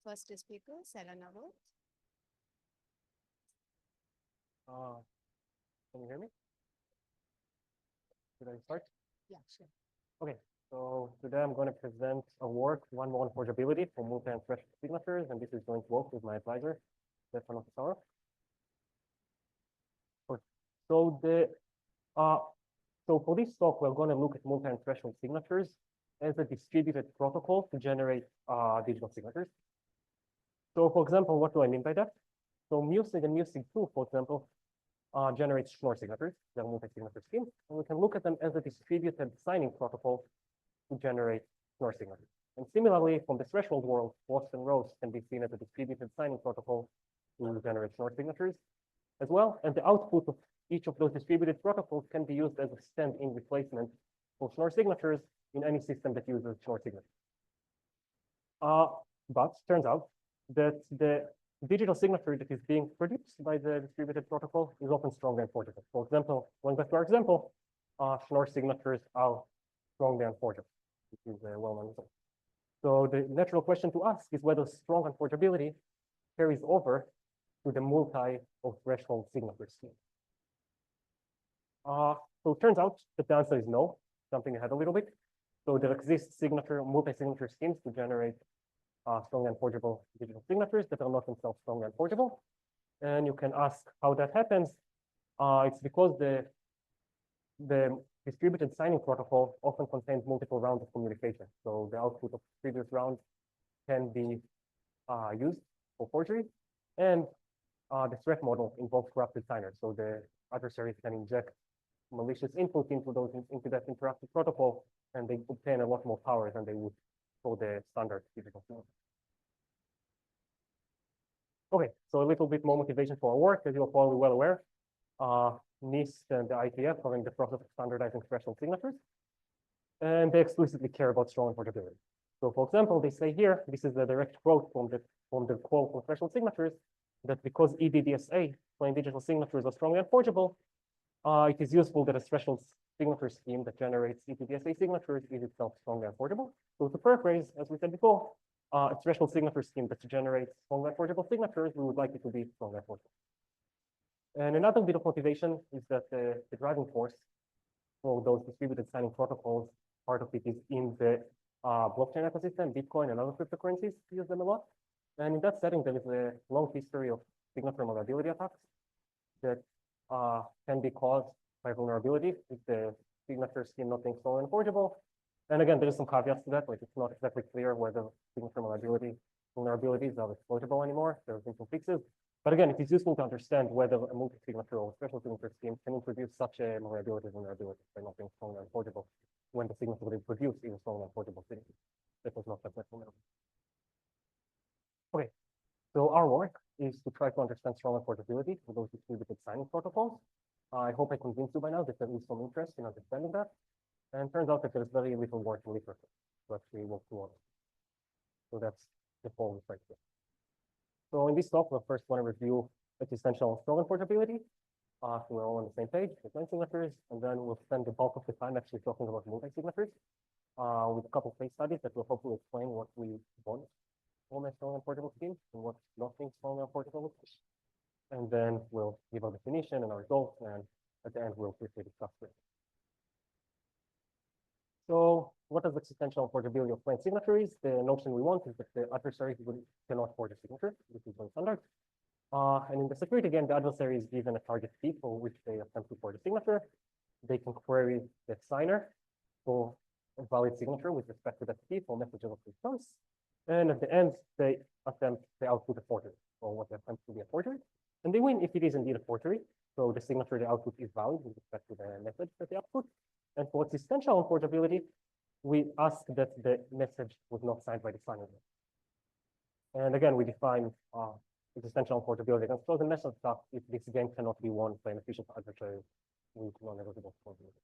first speaker, Sarah Navo. Can you hear me? Should I start? Yeah, sure. Okay, so today I'm going to present a work, one more on portability for multi and threshold signatures, and this is going to work with my advisor, Stefano Tesoro. So for this talk, we're going to look at multi and threshold signatures as a distributed protocol to generate digital signatures. So for example, what do I mean by that? So MuSig and MuSig2, for example, generate Schnorr signatures. They're multi-signature schemes, and we can look at them as a distributed signing protocol to generate Schnorr signatures. And similarly, from the threshold world, Frost and Rose can be seen as a distributed signing protocol to generate Schnorr signatures as well. And the output of each of those distributed protocols can be used as a stand-in replacement for Schnorr signatures in any system that uses Schnorr signatures. But turns out that the digital signature that is being produced by the distributed protocol is often stronger and forgeable. For example, going back to our example, Schnorr signatures are stronger and forgeable, which is a well-known result. So the natural question to ask is whether strong unforgeability carries over to the multi or threshold signature scheme. So it turns out that the answer is no, jumping ahead a little bit. So there exists multi-signature schemes to generate strong and forgeable digital signatures that are not themselves strong and forgeable. And you can ask how that happens. It's because the distributed signing protocol often contains multiple rounds of communication. So the output of previous round can be used for forgery. And the threat model involves corrupted signers. So the adversaries can inject malicious input into that interactive protocol, and they obtain a lot more power than they would for the standard digital signal. Okay, so a little bit more motivation for our work. As you're probably well aware, NIST and the ITF are in the process of standardizing threshold signatures, and they explicitly care about strong portability. So for example, they say here, this is a direct quote from the quote for threshold signatures, that because EDDSA, plain digital signatures, are strongly unforgeable, it is useful that a threshold signature scheme that generates EDDSA signatures is itself strongly unforgeable. So to paraphrase, as we said before, a threshold signature scheme that generates strongly unforgeable signatures, we would like it to be strongly unforgeable. And another bit of motivation is that the driving force for those distributed signing protocols, part of it is in the blockchain ecosystem. Bitcoin and other cryptocurrencies use them a lot. And in that setting, there is a long history of signature malleability attacks that can be caused by vulnerability if the signature scheme not being strongly unforgeable. And again, there is some caveats to that, like it's not exactly clear whether signature vulnerabilities are exploitable anymore. There have been some fixes. But again, it is useful to understand whether a multi-signature or special signature scheme can introduce such a malleability vulnerability by not being strongly unforgeable when the signature they produce is a strongly unforgeable signature that was not successful. Okay, so our work is to try to understand strong unforgeability for those distributed signing protocols. I hope I convinced you by now that there is some interest in understanding that. And it turns out that there's very little work in literature to actually work towards. So that's the whole right here. So in this talk, we'll first want to review existential strong unforgeability. So we're all on the same page with plain signatures, and then we'll spend the bulk of the time actually talking about multi-signatures with a couple of case studies that will hopefully explain what we want from a strong unforgeable scheme and what's not being strong unforgeable. And then we'll give our definition and our results, and at the end, we'll quickly discuss it. So what does existential forgeability of plain signature is? The notion we want is that the adversary cannot forge a signature. This is one standard. And in the security game, the adversary is given a target key for which they attempt to forge a signature. They can query the signer for a valid signature with respect to that key for messages of response. And at the end, they attempt to output a forgery, or what they attempt to be a forgery. And they win if it is indeed a forgery. So the signature they output is valid with respect to the message that they output. And for existential unforgeability, we ask that the message was not signed by the signer. And again, we define existential unforgeability against frozen message stuff if this game cannot be won by an efficient adversary with non-negotiable forgeability.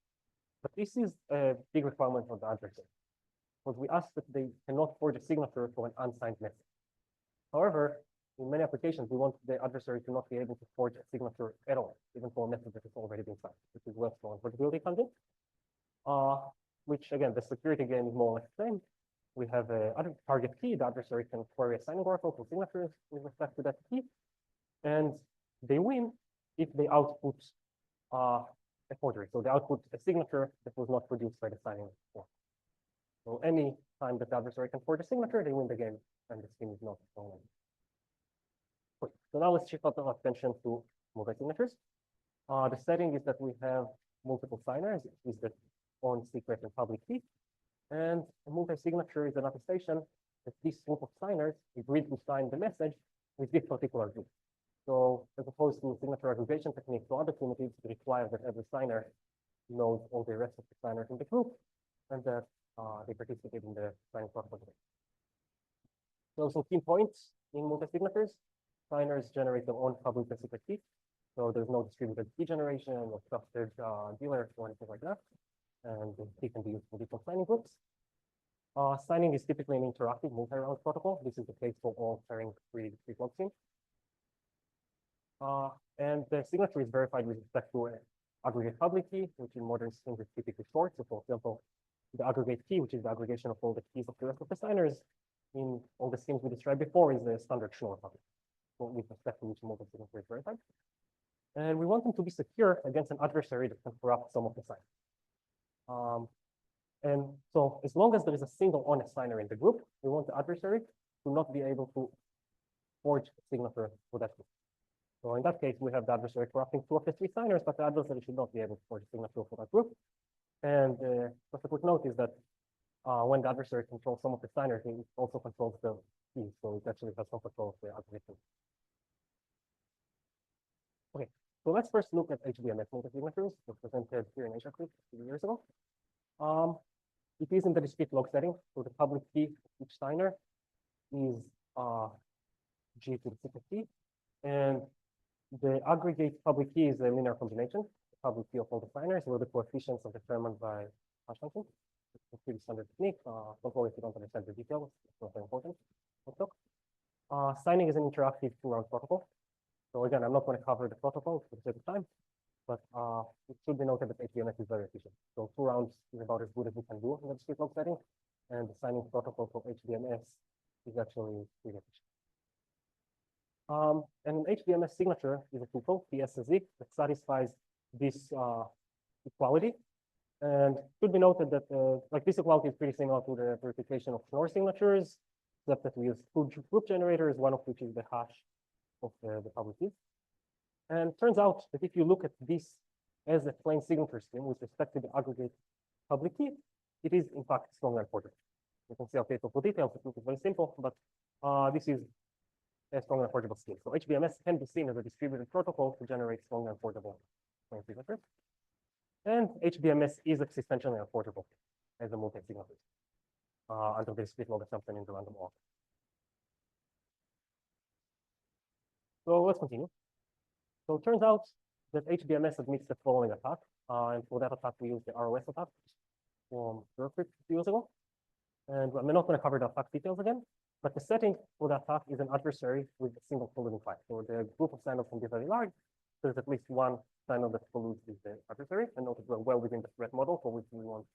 But this is a big requirement for the adversary, because we ask that they cannot forge a signature for an unsigned message. However, in many applications, we want the adversary to not be able to forge a signature at all, even for a message that has already been signed, which is where strong unforgeability comes in. Which again, the security game is more or less the same. we have a other target key. The adversary can query a signing oracle for signatures with respect to that key, and they win if they output a forgery. So they output a signature that was not produced by the signing oracle. So any time that the adversary can forge a signature, they win the game, and the scheme is not stolen. Okay, so now let's shift our attention to multi-signatures. The setting is that we have multiple signers, is the on secret and public key. And a multi-signature is an attestation that this group of signers agreed to sign the message with this particular group. So as opposed to signature aggregation techniques or other primitives that require that every signer knows all the rest of the signers in the group and that they participate in the signing process. So some key points in multi-signatures. Signers generate their own public and secret key. So there's no distributed key generation or trusted dealer or anything like that. And the key can be used for different signing groups. Signing is typically an interactive multi-round protocol. This is the case for all pairing free block schemes. And the signature is verified with respect to an aggregate public key, which in modern schemes is typically short. So for example, the aggregate key, which is the aggregation of all the keys of the rest of the signers in all the schemes we described before, is the standard Schnorr public, with respect to which multi-signature is verified. And we want them to be secure against an adversary that can corrupt some of the signers. And so as long as there is a single honest signer in the group, we want the adversary to not be able to forge a signature for that group. So in that case, we have the adversary corrupting 2 of the 3 signers, but the adversary should not be able to forge a signature for that group. And just a quick note is that when the adversary controls some of the signers, he also controls the keys, so it actually has some control of the algorithm. Okay, so let's first look at HBMS multi-signatures presented here in Asiacrypt a few years ago. It is in the discrete log setting, so the public key of each signer is G to the secret key, and the aggregate public key is a linear combination, the public key of all the signers, where the coefficients are determined by hash function. It's a pretty standard technique. Don't worry if you don't understand the details, it's not very important. Signing is an interactive 2-round protocol. So again, I'm not going to cover the protocol for the sake of time, but it should be noted that HBMS is very efficient. So 2 rounds is about as good as we can do in the discrete log setting, and the signing protocol for HBMS is actually pretty efficient. And an HBMS signature is a tuple, PSZ, that satisfies this equality. And it should be noted that like this equality is pretty similar to the verification of Schnorr signatures, except that we use 2 group generators, one of which is the hash of the public key. And it turns out that if you look at this as a plain signature scheme with respect to the aggregate public key, it is in fact strongly unforgeable. You can see our table for details, it looks very simple, but this is a strongly unforgeable scheme. So HBMS can be seen as a distributed protocol to generate strongly unforgeable plain signatures. And HBMS is existentially unforgeable as a multi-signature under the discrete log assumption in the random walk. So let's continue. So it turns out that HBMS admits the following attack. And for that attack, we use the ROS attack from Asiacrypt a few years ago. And I'm not going to cover the attack details again, but the setting for the attack is an adversary with a single colluding file. So the group of signers can be very large. There's at least one signer that colludes with the adversary, and note we're well within the threat model for which we want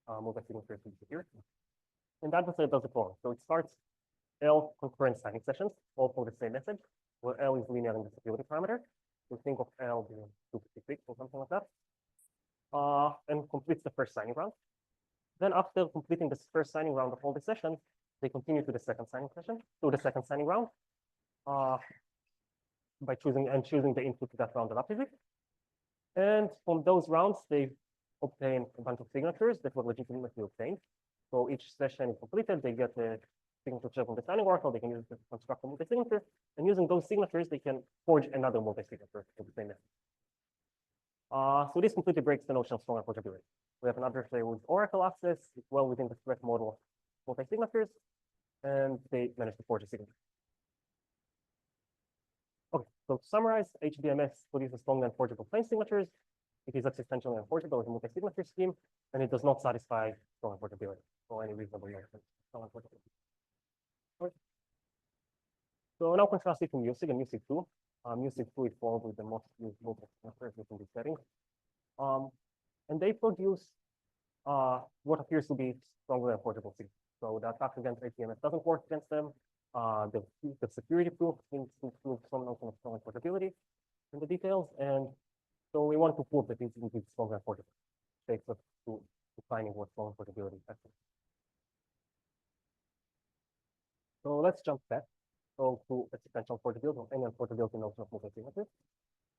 multi-signatures to be secure. And the adversary does the following. So it starts L concurrent signing sessions, all for the same message, where L is linear in the security parameter. So think of L being 256 or something like that, and completes the first signing round. Then after completing this first signing round of all the sessions, they continue to the second signing session, to the second signing round, by choosing the input to that round adaptively. And from those rounds, they obtain a bunch of signatures that were legitimately obtained. So each session is completed, they get a signature check on the signing oracle, they can use it to construct a multi-signature, and using those signatures, they can forge another multi-signature for the same method. So this completely breaks the notion of strong unforgeability. We have an adversary with oracle access, it's well within the threat model of multi-signatures, and they manage to forge a signature. Okay, so to summarize, HBMS produces strong and forgeable plain signatures. It is existentially unforgeable as a multi-signature scheme, and it does not satisfy strong unforgeability for any reasonable reason. Okay. So now contrast it to music and music 2. Music 2 is formed with the most used multi-signatures within this setting. And they produce what appears to be strongly unforgeable signatures. So the attack against APMS doesn't work against them. The security proof includes some notion of strong portability in the details, and so we want to prove that it's indeed strong and portable. Takes us to defining what strong portability is. So let's jump back to existential portability or any portability notion of multi-signatures.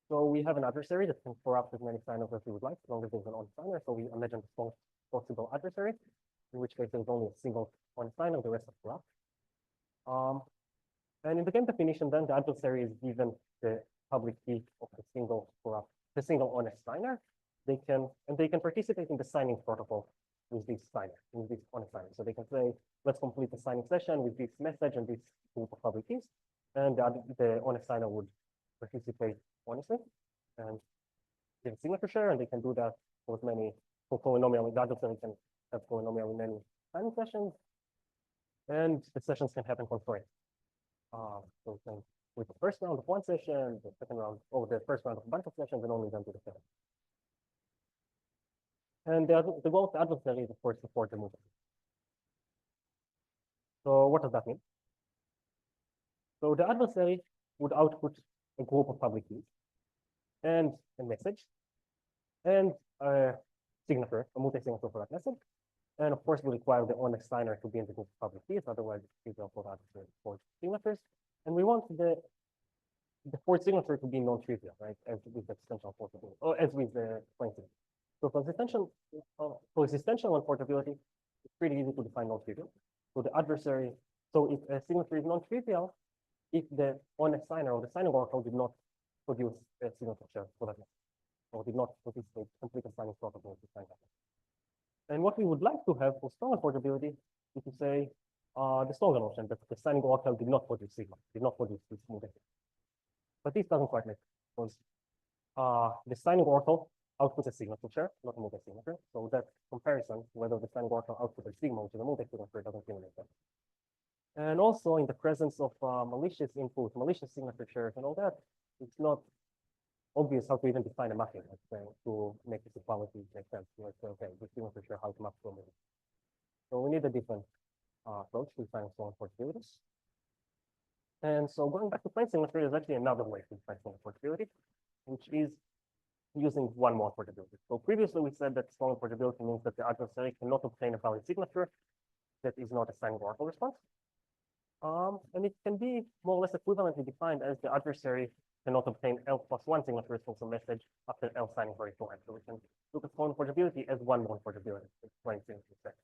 So we have an adversary that can corrupt as many signers as we would like, as long as there's an honest signer. So we imagine the smallest possible adversary, in which case there's only a single honest signer, the rest are corrupt. And in the game definition, then the adversary is given the public key of the single honest signer. They can participate in the signing protocol with this signer, with this honest signer. So they can say, let's complete the signing session with this message and this group of public keys, and the honest signer would participate honestly and give a signature share, and they can do that for as many polynomial. The adversary can have polynomial in many signing sessions, and the sessions can happen concurrent. So with the first round of one session, the second round, or the first round of a bunch of sessions, and only then to the second. And the goal of the adversary is, of course, to forge the movement. So what does that mean? So the adversary would output a group of public keys and a message and a signature, a multi-signature for that message. And of course, we require the honest signer to be in the group of public keys, otherwise it's easier for adversary to forge signatures. And we want the forged signature to be non-trivial, right? As with the existential portability, or as with the plain signature. So for existential and portability, it's pretty easy to define non-trivial. So the adversary, so if a signature is non-trivial, if the honest signer or the signing oracle did not produce a signature share for that message, or did not participate, complete a signing protocol to sign that. And what we would like to have for stronger portability is to say the stronger notion that the signing oracle did not produce sigma, did not produce this smooth. But this doesn't quite make sense, because the signing oracle outputs a signature share, not a multi-signature. So that comparison, whether the signing oracle outputs a sigma, which is a multi-signature, doesn't really make sense. And also in the presence of malicious input, malicious signature shares and all that, it's not obvious how to even define a mapping to make this equality make sense. Okay, the signature share, how to map to a movie. So we need a different approach to define strong portability. And so going back to plain signature, there's actually another way to define strong portability, which is using one more portability. So previously we said that strong portability means that the adversary cannot obtain a valid signature that is not a signing oracle response. And it can be more or less equivalently defined as the adversary cannot obtain L+1 signatures from some message after L signing very beforehand. So we can look at strong portability as one more portability, plain signature.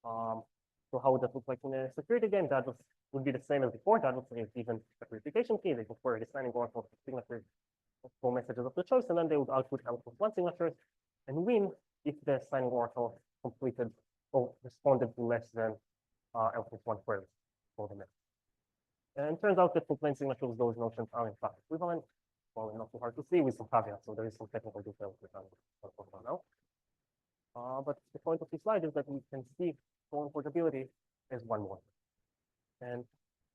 So how would that look like in a security game? That would be the same as before. That would be given a verification key. They prefer the signing oracle signatures for messages of the choice, and then they would output L+1 signatures and win if the signing oracle completed or responded to less than L+1 queries for the message. And it turns out that for plain signatures, those notions are in fact equivalent. Well, not too hard to see with some caveats, so there is some technical details which I'm not talking about now. But the point of this slide is that we can see strong portability as one more. And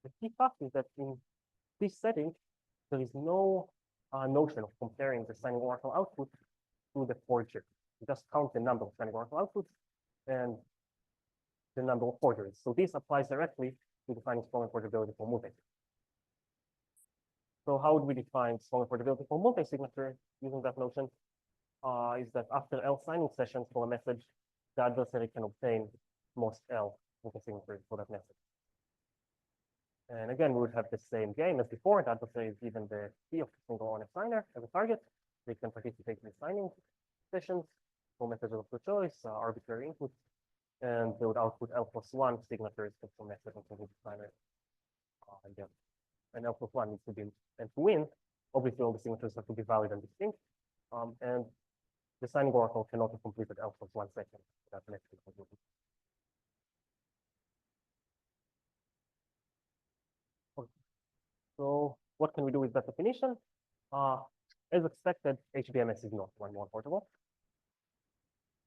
the key fact is that in this setting, there is no notion of comparing the signing oracle output to the forgery. You just count the number of signing oracle outputs and the number of forgeries. So this applies directly to defining strong portability for multi. So how would we define strong portability for multi-signature using that notion? Is that after L signing sessions for a message, the adversary can obtain most L multi-signatures for that message. And again, we would have the same game as before. The adversary is given the key of the single honest signer as a target. They can participate in signing sessions for messages of the choice, arbitrary inputs, and they would output L+1 signatures for some message of the signer. And L+1 needs to be, and to win, obviously all the signatures have to be valid and distinct. And the signing oracle cannot have completed L+1 session. That next is completed. So what can we do with that definition? As expected, HBMS is not one more portable.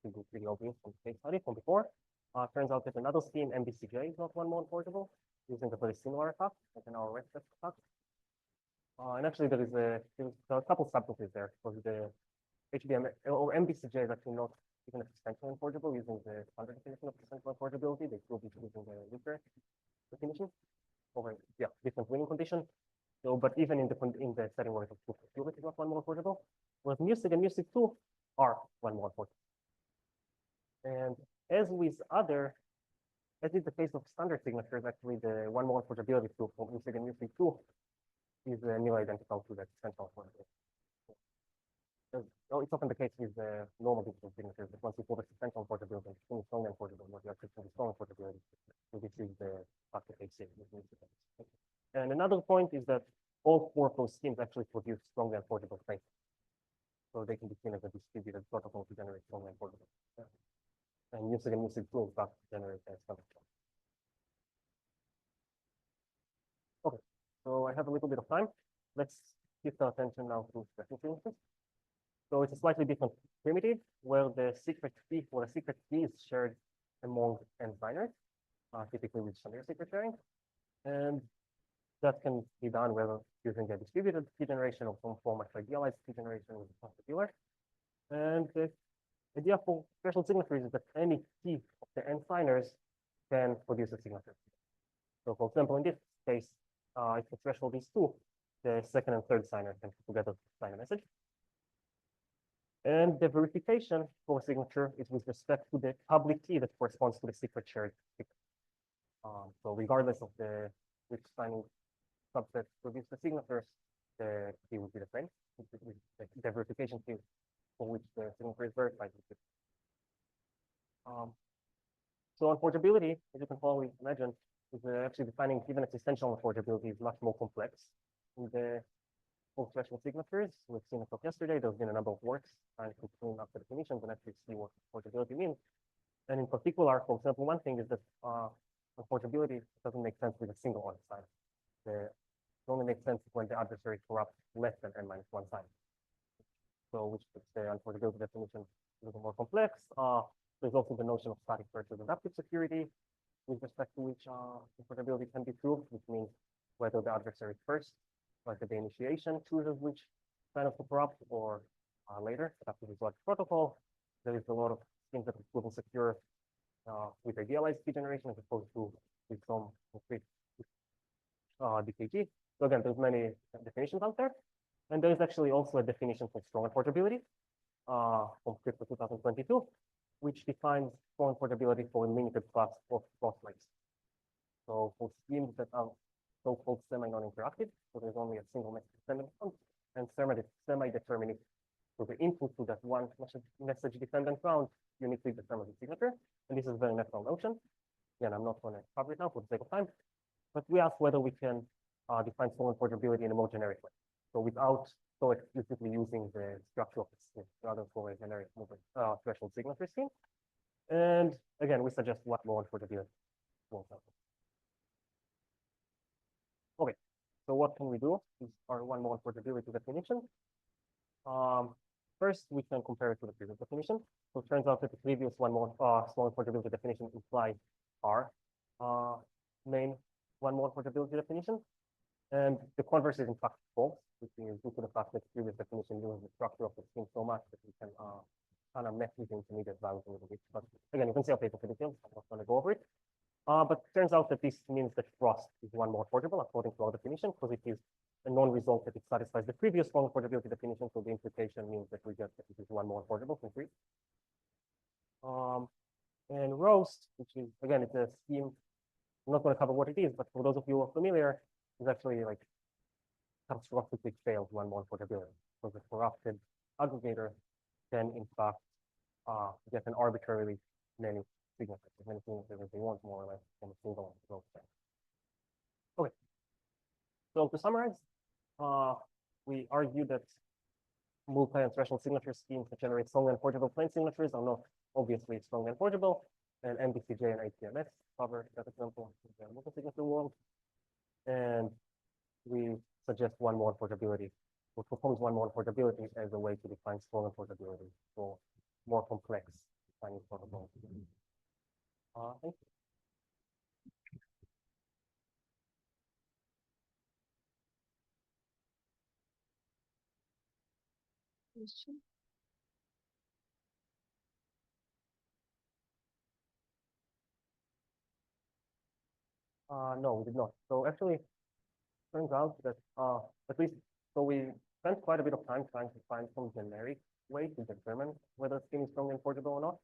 This is pretty obvious from the case study from before. Turns out that another scheme, MBCJ, is not one more portable, using a very similar attack, like an our test attack. And actually, there are a couple subtleties there, because the HBMS or MBCJ is actually not even if essential unforgeable using the standard definition of essential unforgeability, they still be using the weaker definition over different winning condition. So, but even in the setting where the probability is not one more portable, with music and music 2 are one more portable. And as is the case of standard signatures, actually the one more portability proof for music and music 2 is nearly identical to the essential portability. So it's often the case with the normal digital signatures, but once you put essential portability, it's strong and portable, what you are actually strong portability. So this is the factor case. And another point is that all four of those schemes actually produce strong and portable traces. So they can be seen as a distributed protocol to generate strong and portable. And music and music 2 in fact generate a standard. Okay, so I have a little bit of time. Let's shift our attention now to special signatures. So it's a slightly different primitive where the secret key is shared among n signers, typically with Shamir secret sharing. And that can be done whether using a distributed key generation or some form of idealized key generation with a particular. And the idea for special signatures is that any key of the n signers can produce a signature. So for example, in this case, if the threshold is 2, the second and third signer can together sign a message. And the verification for a signature is with respect to the public key that corresponds to the secret shared secret. So regardless of which signing subset produce the signatures, the key will be the same. The verification key for which the signature is verified. So unforgeability, as you can probably imagine, is actually defining even existential unforgeability is much more complex. In the full threshold signatures, we've seen it yesterday. There's been a number of works trying to clean up the definitions and actually see what unforgeability means. And in particular, for example, one thing is that unforgeability doesn't make sense with a single honest sign. It only makes sense when the adversary corrupts less than n-1 sign. So which puts the unforgeability definition a little more complex. There's also the notion of static versus adaptive security with respect to which unforgeability can be proved, which means whether the adversary first, like the initiation, chooses which sign of the corrupt, or later, after the logic protocol. There is a lot of things that will secure with idealized key generation as opposed to with some concrete DKG. So again, there's many definitions out there. And there is actually also a definition for strong portability from Crypto 2022, which defines strong portability for a limited class of cross-links. So for schemes that are so-called semi-non-interactive, so there's only a single message and semi-deterministic. So the input to that one message dependent round uniquely determines the signature. And this is a very natural notion. Again, I'm not going to cover it now for the sake of time, but we ask whether we can define strong portability in a more generic way. So without so explicitly using the structure of the scheme, rather for a generic threshold signature scheme. And again, we suggest one more portability. Okay, so what can we do? Is our one more portability definition. First, we can compare it to the previous definition. So it turns out that the previous one more small portability definition implies our main one more portability definition. And the converse is in fact false, which is due to the fact that the previous definition uses the structure of the scheme so much that we can kind of mess with the intermediate values a little bit. But again, you can see our paper for details. I'm not going to go over it. But it turns out that this means that frost is one more portable according to our definition, because it is a non-result that it satisfies the previous one portability definition. So the implication means that we get that it is one more portable from 3. And roast, which is again, it's a scheme. I'm not going to cover what it is, but for those of you who are familiar, it's actually like catastrophically failed one more portability. So the corrupted aggregator can in fact get an arbitrarily many signatures, as many signatures as they want, more or less, from a single row set. Okay. So to summarize, we argue that multi and threshold signature schemes that generate strong and portable plain signatures are not obviously strong and portable, and MBCJ and ITMS cover that example in the multi-signature world. And we suggest one more portability, or propose one more portability as a way to define strong and portability for more complex defining protocols. Thank you. Question? No, we did not. So actually, turns out that at least so we spent quite a bit of time trying to find some generic way to determine whether a scheme is strongly enforceable or not,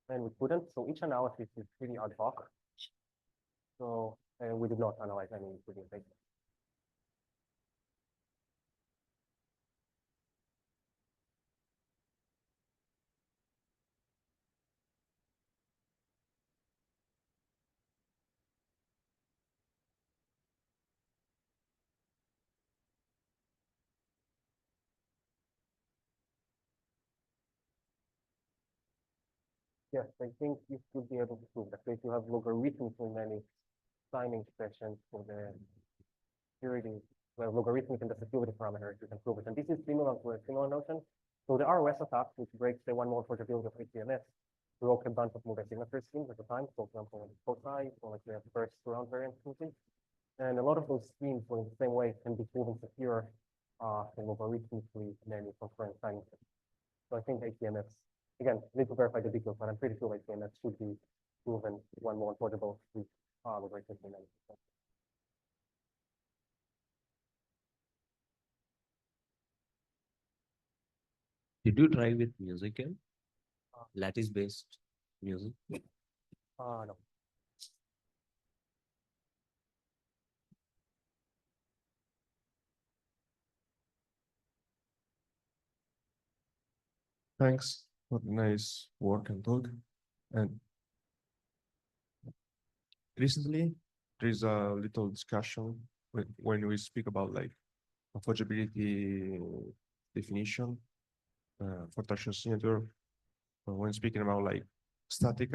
and we couldn't. So each analysis is pretty ad hoc. So we did not analyze any including data. Yes, I think you should be able to prove that if you have logarithmically many signing expressions for the security, well, logarithmic and the security parameters, you can prove it. And this is similar to a similar notion. So the ROS attack, which breaks the one mode portability of HTMS, broke a bunch of multi-signature schemes at the time. For example, POSI, or like the first round variant solution. And a lot of those schemes were in the same way can be proven secure in logarithmically many concurrent signing. So I think HTMS, again, need to verify the details, but I'm pretty sure HTMS should be proven one more portable with logarithmically many. Did you try with music and lattice-based music? No. Thanks for the nice work and talk. And recently, there is a little discussion when we speak about like a forgeability definition for tertiary signature. When speaking about like static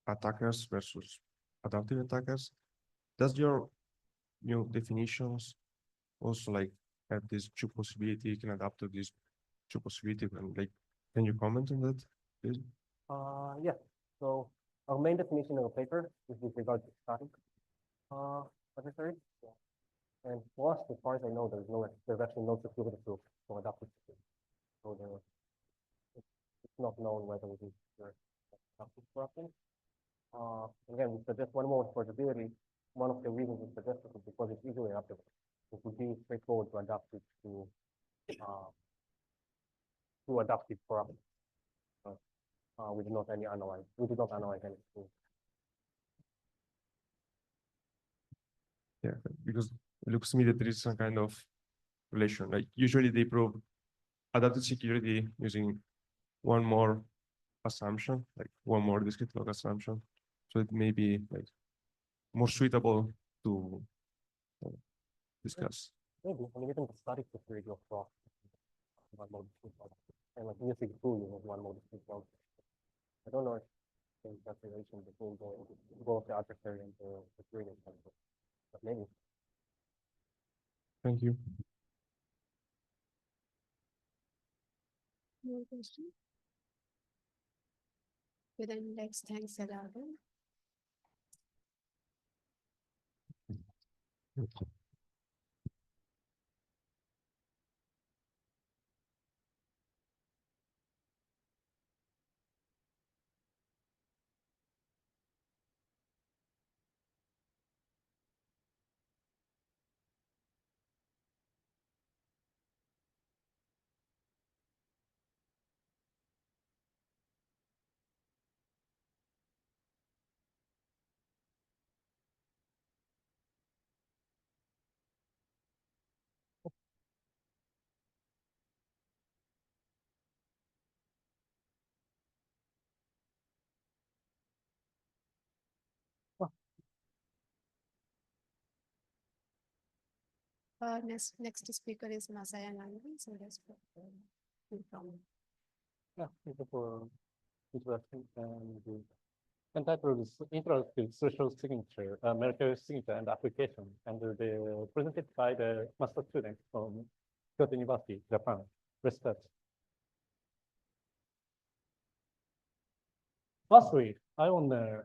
attackers versus adaptive attackers, does your new definitions also like have these two possibility, can adapt to these two possibility, and like, can you comment on that, please? Yeah. So our main definition of a paper is with regard to static adversaries. And for us, as far as I know, there's actually no security proof for adaptive security. So it's not known whether it is adaptive corruption. Again, we suggest one more portability. One of the reasons we suggest it is because it's easily adaptable. It would be straightforward to adapt it to adaptive corruption. We did not analyze any. Yeah, because it looks to me that there is some kind of relation. Like usually they prove adaptive security using one more assumption, like one more discrete log assumption. So it may be like more suitable to discuss. Maybe, I mean, even the static security of Frost, one mode discrete log, and like music too, you have one mode discrete log. I don't know if there's that relation between both the adversary and the security, but maybe. Thank you. More question? Okay, then let's thank Yadav. Next speaker is Masaya Nandi, so let's put from. Yeah, thank you for interesting and interactive social signature, medical signature and application, and they presented by the master student from Kyoto University, Japan. Respect. Firstly, I want to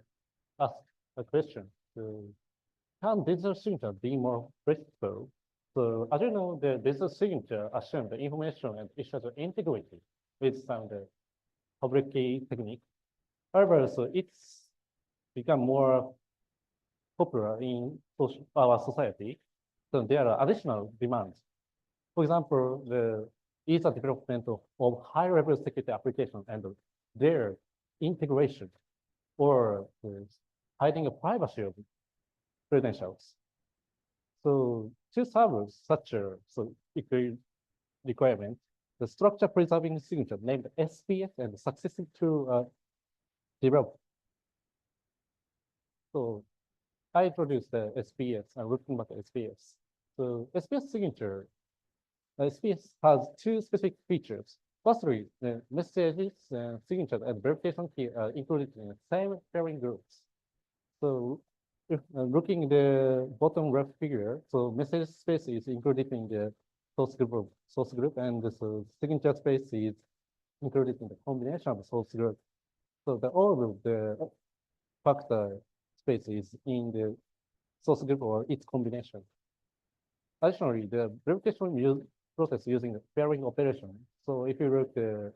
ask a question. Can digital signature be more flexible? So as you know, the digital signature assumes the information and issues integrity with some public key technique. However, so it's become more popular in our society, so there are additional demands. For example, the ease of development of high-level security applications and their integration, or hiding the privacy of credentials. So to serve such a requirement, the structure preserving signature named SPS and successive to develop. So I introduced the SPS and looking back at SPS. So SPS signature, SPS has two specific features. Firstly, the messages, signatures, and verification key are included in the same pairing groups. So if looking the bottom left figure, so message space is included in the source group, and the signature space is included in the combination of source group. So the all of the factor space is in the source group or its combination. Additionally, the verification process using the pairing operation. So if you look the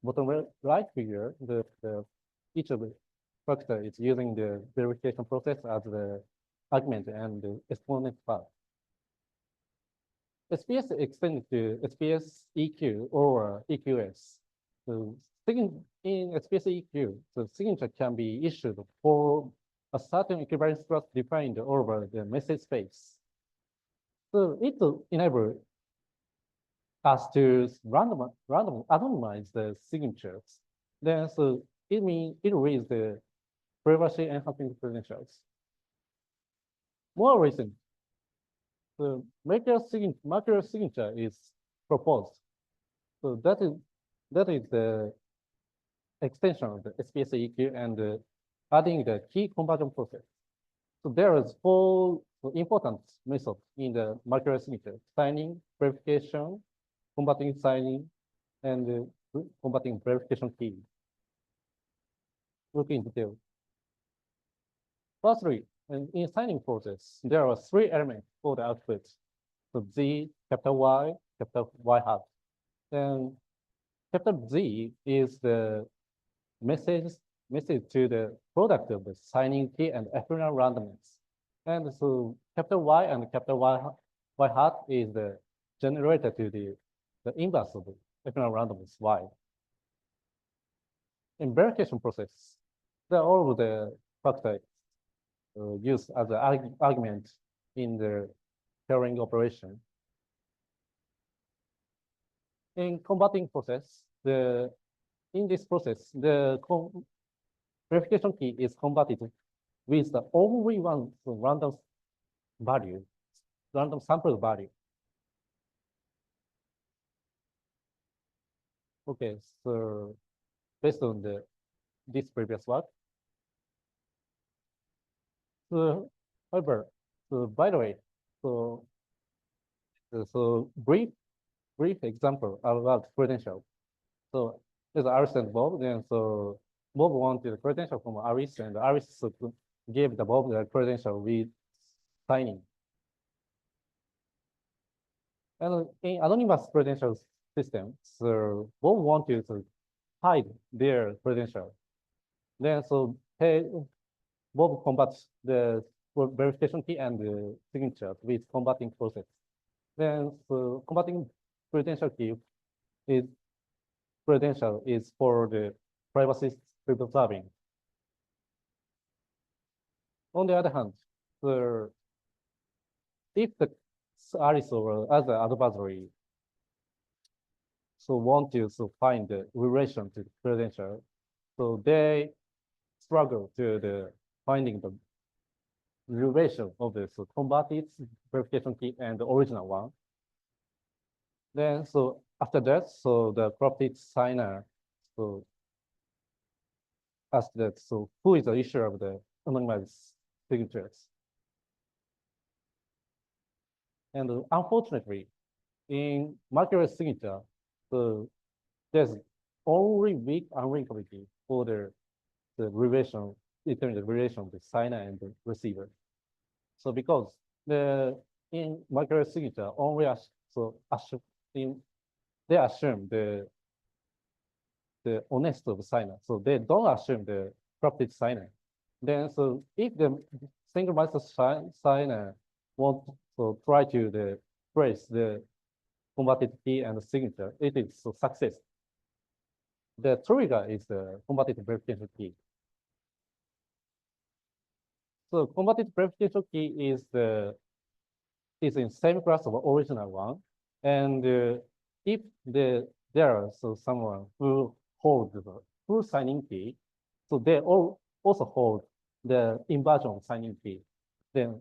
bottom right figure, each of the factor is using the verification process as the argument and the exponent part. SPS extended to SPS EQ or EQS. So in SPS EQ, the signature can be issued for a certain equivalence class defined over the message space. So it will enable us to anonymize the signatures. Then so it means it reads the privacy enhancing credentials. More recent, the macro signature is proposed. So that is the extension of the SPS EQ and adding the key conversion process. So there is 4 important methods in the macro signature: signing, verification, combating signing, and combating verification key. Look in detail. Firstly, in signing process, there are 3 elements for the output. So Z, capital Y hat. And capital Z is the message to the product of the signing key and ephemeral randomness. And so capital Y and capital Y hat is the generator to the inverse of the ephemeral randomness Y. In verification process, there are all of the factors used as an argument in the pairing operation. In combating process, in this process, the verification key is converted with the only one random sample value. Okay, so based on this previous work. So, however, so by the way, so brief example about credential. So there's Aris and Bob, then so Bob wanted the credential from Aris, and Aris gave the Bob the credential with signing. And in anonymous credential system, so Bob wanted to hide their credential. Then so Bob combats the verification key and the signature with combating process. Then so combating credential key is for the privacy preserving. On the other hand, if the Aris or other adversary want to find the relation to the credential, so they struggle to finding the relation of the combated verification key and the original one. Then so after that, so the corrupted signer asks that, so who is the issuer of the anonymized signatures? And unfortunately, in markerless signature, so there's only weak unlinkability for the relation, between the relation of the signer and the receiver. So because in markerless signature only they assume the honest of the signer, so they don't assume the corrupted signer. Then so if the synchronized signer want to try to trace the converted key and the signature, it is a success. The trigger is the converted verification key. So converted verification key is in same class of original one, and if there is someone who holds the full signing key, so they all also hold the inversion signing key. Then,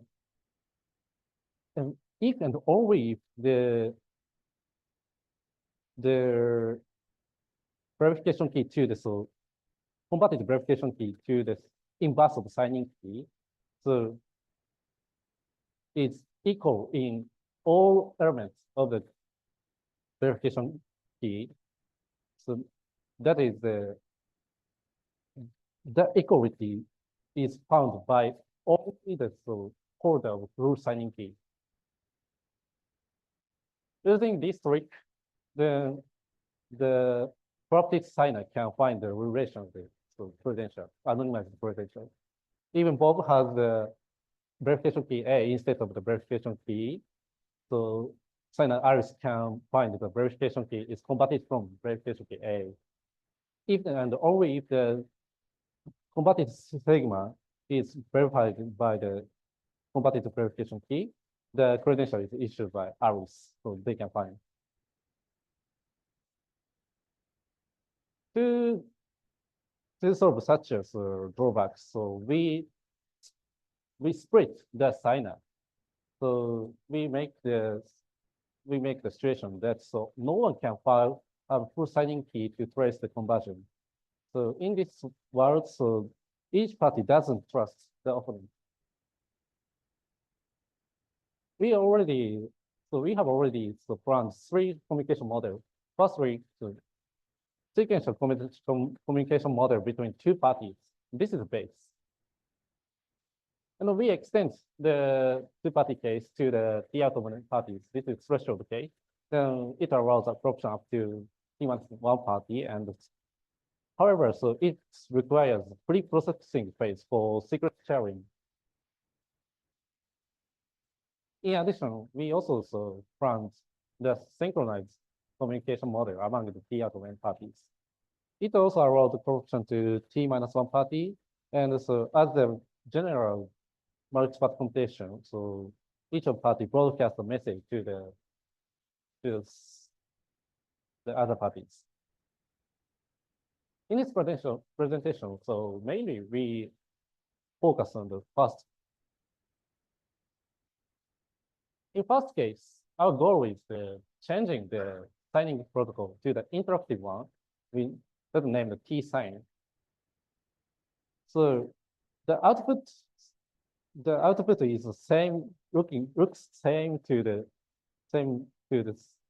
and if and only if the verification key to the converted verification key to the inverse of signing key, so it's equal in all elements of the verification key. So that is the equality is found by all the holder of full signing key. Using this trick, the property signer can find the relation of the credential, anonymized credential. Even Bob has the verification key A instead of the verification key. So signer Iris can find the verification key is converted from verification key A. If and only if the converted sigma is verified by the converted verification key, the credential is issued by Iris, so they can find. To solve such as drawbacks, so we split the signer. So we make the situation that so no one can file a full signing key to trace the conversion. So in this world, so each party doesn't trust the opponent. We have already planned 3 communication models. Firstly, so sequential communication model between 2 parties. This is the base. And we extend the 2-party case to the T-out parties. This is threshold case. Then it allows a corruption up to T-1 party. And however, so it requires pre-processing phase for secret sharing. In addition, we also planned the synchronized communication model among the T-out parties. It also allows the corruption to T-1 party. And so as the general multi-part computation, so each of party broadcasts a message to the other parties. In this presentation, so mainly we focus on the first. In first case, our goal is changing the signing protocol to the interactive one. We name the T sign. So the output is the same, looks same to the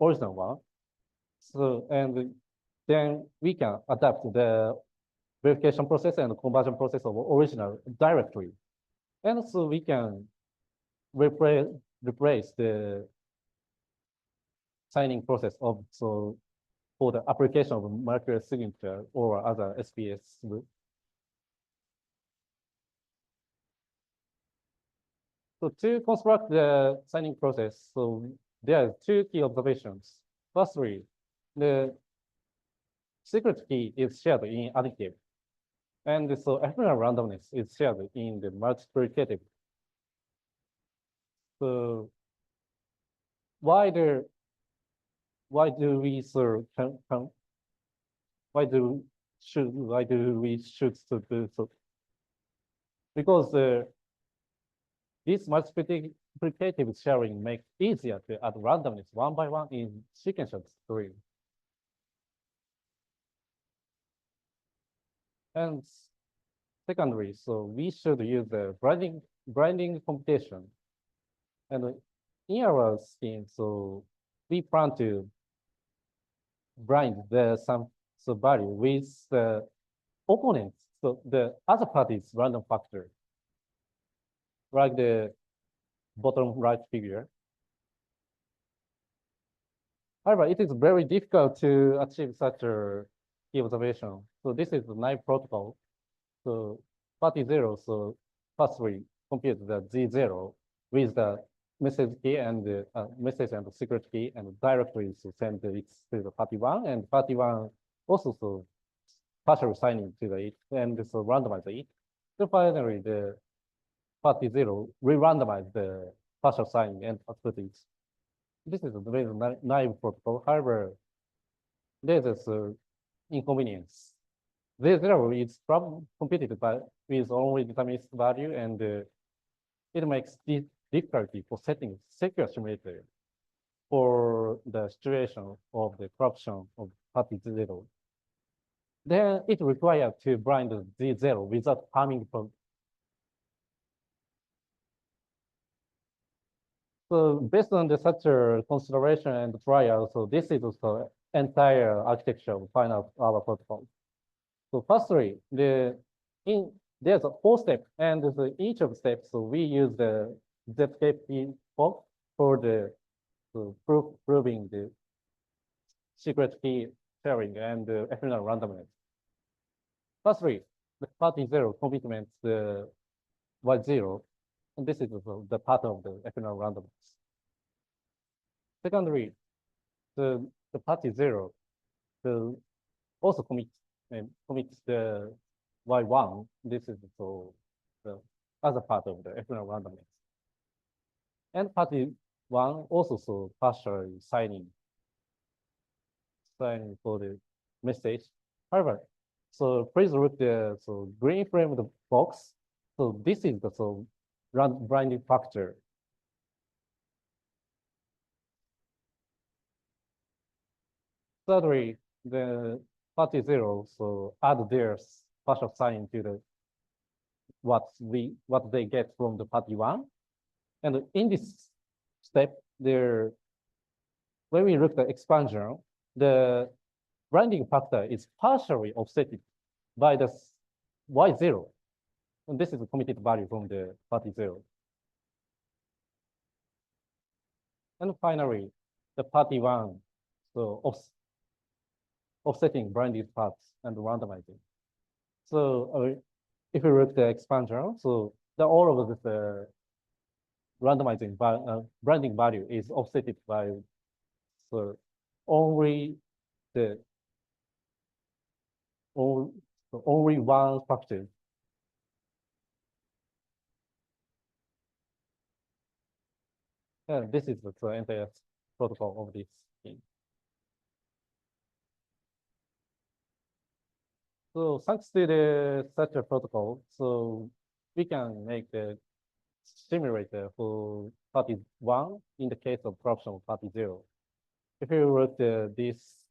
original one. So and then we can adapt the verification process and conversion process of original directly, and so we can replace the signing process of for the application of molecular signature or other SPS. So to construct the signing process, so there are 2 key observations. Firstly, the secret key is shared in additive, and so ephemeral randomness is shared in the multiplicative. So why do we should do so? Because this multiplicative sharing makes easier to add randomness 1 by 1 in sequential stream. And secondly, so we should use the blinding computation. And in our scheme, so we plan to blind some value with the opponents, so the other party's random factor, like the bottom right figure. However, it is very difficult to achieve such a key observation. So this is the naive protocol. So party 0, so pass 3 compute the Z0 with the message key and the message and the secret key and directly to send it to the party one, and party one also so partial signing to the it and so randomize it. So finally the party 0 re-randomize the partial signing and output it. This is a very naive protocol. However, there is an inconvenience. Z0 is computed by with only deterministic value, and it makes difficulty for setting secure simulator for the situation of the corruption of party 0. Then it requires to blind Z0 without harming. So based on the such a consideration and trial, so this is the entire architecture of final our protocol. So firstly, there's a 4 step, and each of the steps, so we use the ZKP for the proving the secret key sharing and the ephemeral randomness. Firstly, the party 0 commitments the Y0, and this is the part of the ephemeral randomness. Secondly, the party 0 also commits the Y1. This is the other part of the ephemeral randomness. And party 1 also so partially signing for the message. However, so please look the green framed box. So this is the blinding factor. Thirdly, the party 0 so add their partial sign to the what they get from the party 1, and in this step, when we look at the expansion, the blinding factor is partially offset by the Y0, and this is a committed value from the party 0. And finally, the party 1 so offsetting blinded parts and randomizing. So if you look at the expansion, so all of the randomizing blinding value is offset by only one factor. This is the entire protocol of this thing. So thanks to such a protocol, so we can make the simulator for party 1 in the case of corruption of party 0. If you look at this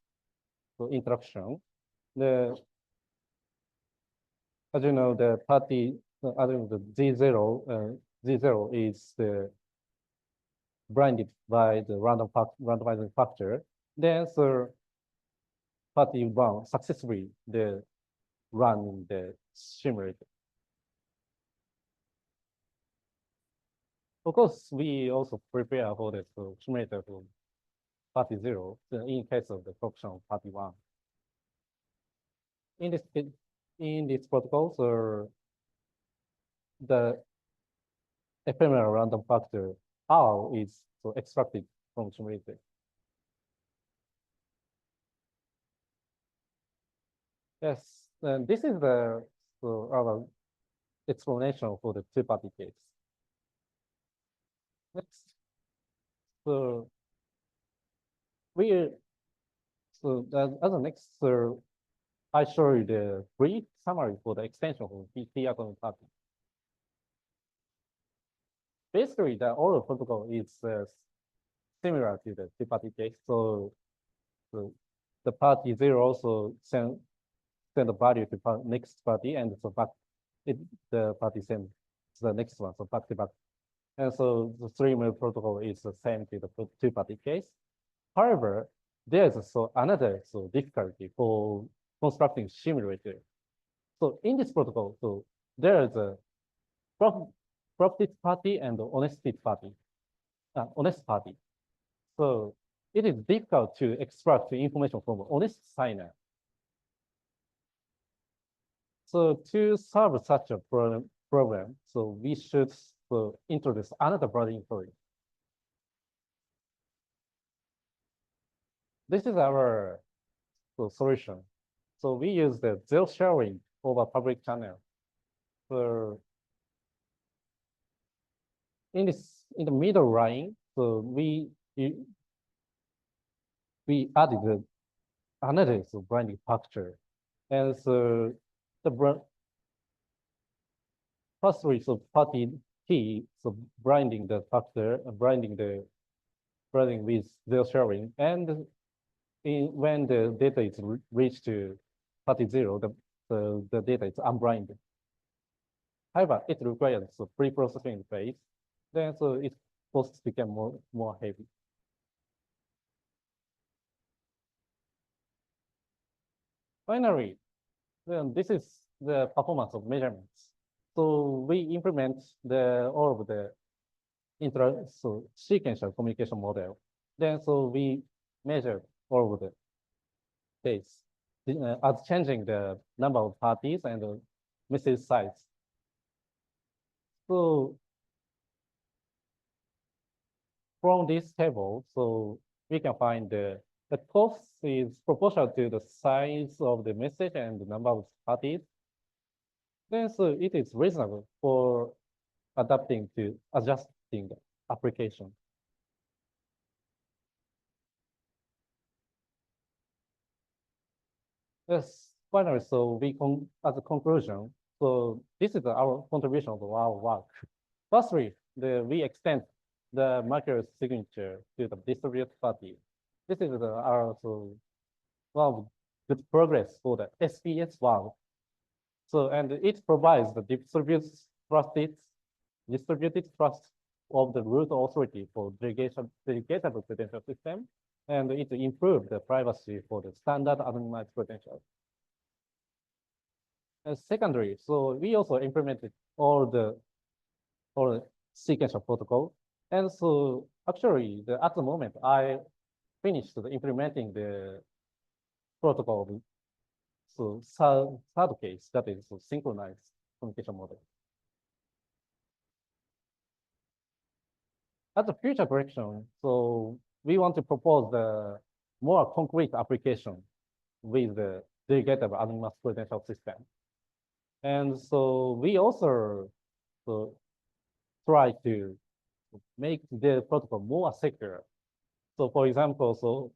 interaction, as you know, the party, the Z0 is blinded by the randomizing factor. Then party 1 successfully run the simulator. Of course, we also prepare for the simulator for party 0 in case of the corruption of party 1. In this protocol, so the ephemeral random factor R is extracted from simulator. Yes, and this is our explanation for the two-party case. Next, as a next, I show you the brief summary for the extension of T atomic party. Basically, the oral protocol is similar to the two-party case. So the party 0 also send the value to next party, and so the party sends the next one, so back to back. And so the three-way protocol is the same to the two-party case. However, there's another difficulty for constructing simulator. So in this protocol, there is a corrupted party and honest party. So it is difficult to extract the information from honest signer. So to solve such a problem, so we should introduce another browsing for it. This is our solution. So we use the zero sharing over public channel. So in the middle line, so we added another branding factor, and so the firstly, so party T, so branding the factor, branding with zero sharing, and when the data is reached to party 0, the data is unbranded. However, it requires a pre-processing phase, then so its costs become more heavy. Finally, then this is the performance of measurements. So we implement all of the sequential communication model. Then so we measure all of the states as changing the number of parties and the message size. So from this table, so we can find the cost is proportional to the size of the message and the number of parties. Then so it is reasonable for adjusting the application. Yes, finally, so as a conclusion, so this is our contribution of our work. Firstly, we extend the marker's signature to the distributed party. This is our one of good progress for the SPS1. So, and it provides the distributed trust of the root authority for delegatable credential system, and it improved the privacy for the standard anonymized credentials. And secondary, so we also implemented all the sequential protocol. And so actually, at the moment, I finished implementing the protocol. So third case, that is synchronized communication model. As a future direction, so we want to propose the more concrete application with the delegatable anonymous credential system. And so we also try to make the protocol more secure. So for example, so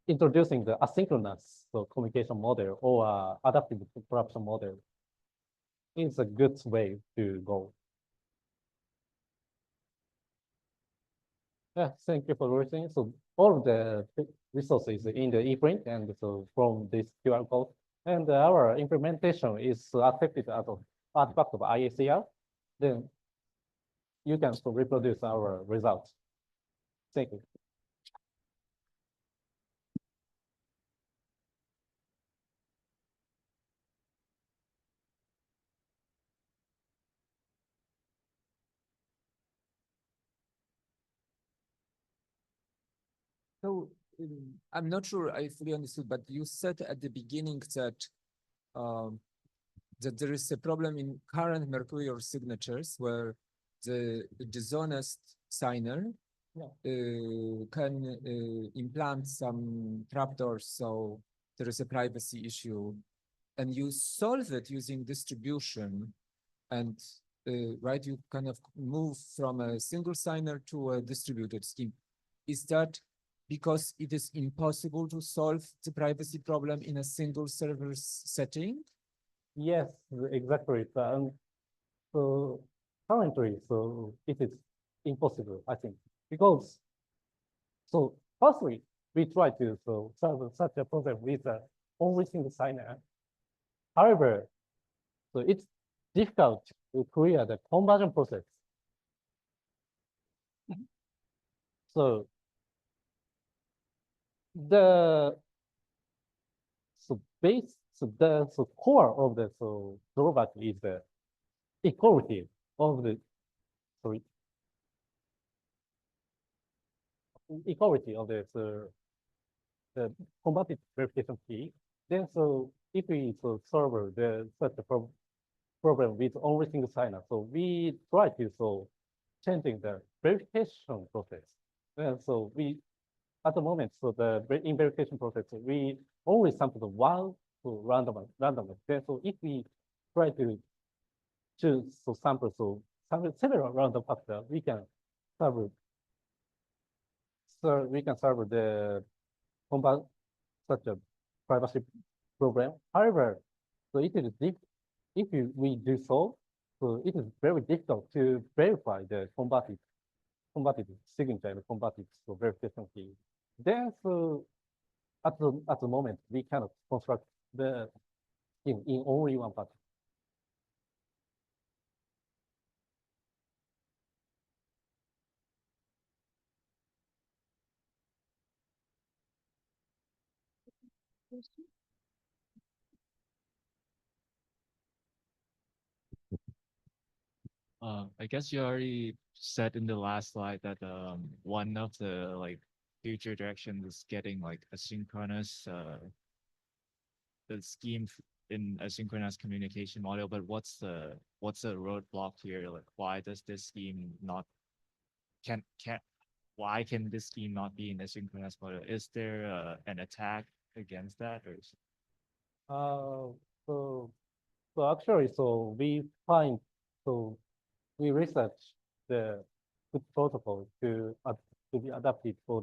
introducing the asynchronous communication model or adaptive corruption model is a good way to go. Yeah, thank you for listening. So all of the resources in the ePrint and so from this QR code, and our implementation is accepted as an artifact of IACR. Then you can reproduce our results. Thank you. So I'm not sure I fully understood, but you said at the beginning that that there is a problem in current Mercurial signatures where the dishonest signer can implant some trapdoors, so there is a privacy issue, and you solve it using distribution, and right, you kind of move from a single signer to a distributed scheme. Is that because it is impossible to solve the privacy problem in a single server setting? Yes, exactly. So currently, so it is impossible, I think, because so firstly, we try to solve such a problem with only single signer. However, so it's difficult to clear the conversion process. So the core of the drawback is the equality of the the combated verification key. Then so if we solve such a problem with only single signer. So we try to solve changing the verification process. And so we, at the moment, so in verification process, we only sample the one to randomly. Then so if we try to choose sample several random factors, we can solve the combat such a privacy problem. However, so it is if we do so it is very difficult to verify the combated signature and combated verification key. Then so at the moment we cannot construct the scheme in only one pattern. I guess you already said in the last slide that one of the like future directions is getting like asynchronous the scheme in asynchronous communication model. But what's the roadblock here? Like, why does this scheme not can why can this scheme not be in asynchronous model? Is there an attack against that, or is So actually, we research the good protocol to be adapted for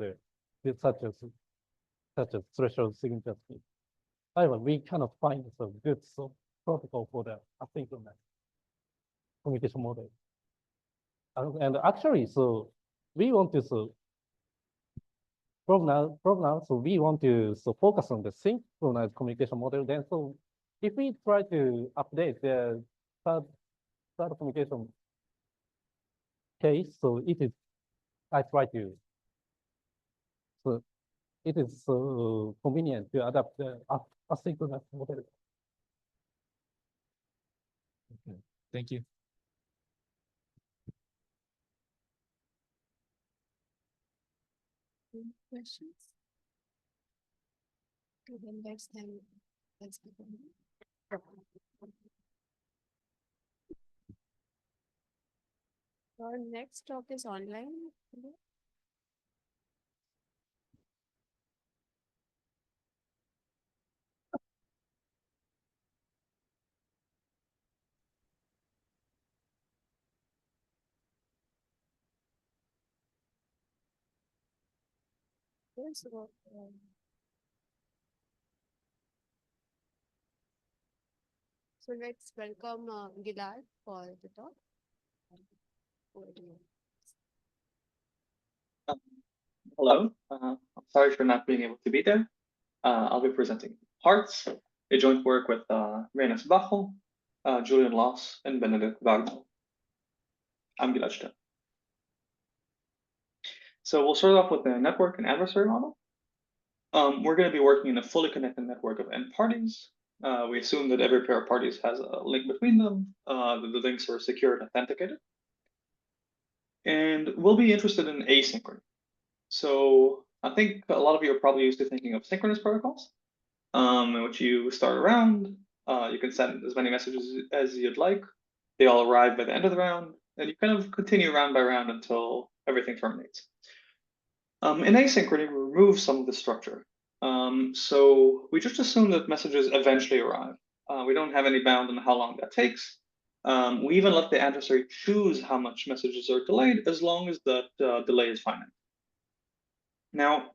such as threshold signature scheme. However, we cannot find a good protocol for the asynchronous communication model. And actually, so we want to from now, so we want to focus on the synchronous communication model. Then so if we try to update the third communication case, so it is so it is so convenient to adapt the asynchronous model. okay. Thank you. Any questions? Okay, then let's begin. Our next talk is online. Yes, so let's welcome Gilad for the talk. Over to you. Hello, I'm sorry for not being able to be there. I'll be presenting Hearts, a joint work with Reynolds Bachel, Julian Loss, and Benedict Wagner. I'm Gilad Shtem. So we'll start off with the network and adversary model. We're going to be working in a fully connected network of n parties. We assume that every pair of parties has a link between them. The links are secure and authenticated. And we'll be interested in asynchrony. So I think a lot of you are probably used to thinking of synchronous protocols, in which you start a round, you can send as many messages as you'd like. They all arrive by the end of the round, and you kind of continue round by round until everything terminates. In asynchrony, we remove some of the structure. So we just assume that messages eventually arrive. We don't have any bound on how long that takes. We even let the adversary choose how much messages are delayed as long as that delay is finite. Now,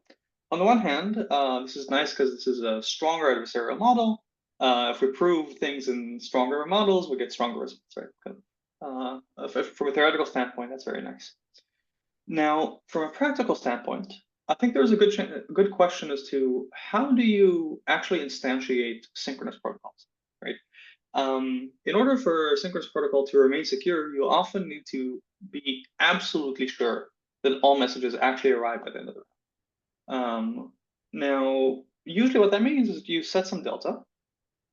on the one hand, this is nice because this is a stronger adversarial model. If we prove things in stronger models, we get stronger results, right? From a theoretical standpoint, that's very nice. Now, from a practical standpoint, I think there's a good question as to how do you actually instantiate synchronous protocols, right? In order for a synchronous protocol to remain secure, you often need to be absolutely sure that all messages actually arrive at the end of the round. Now, usually what that means is you set some delta,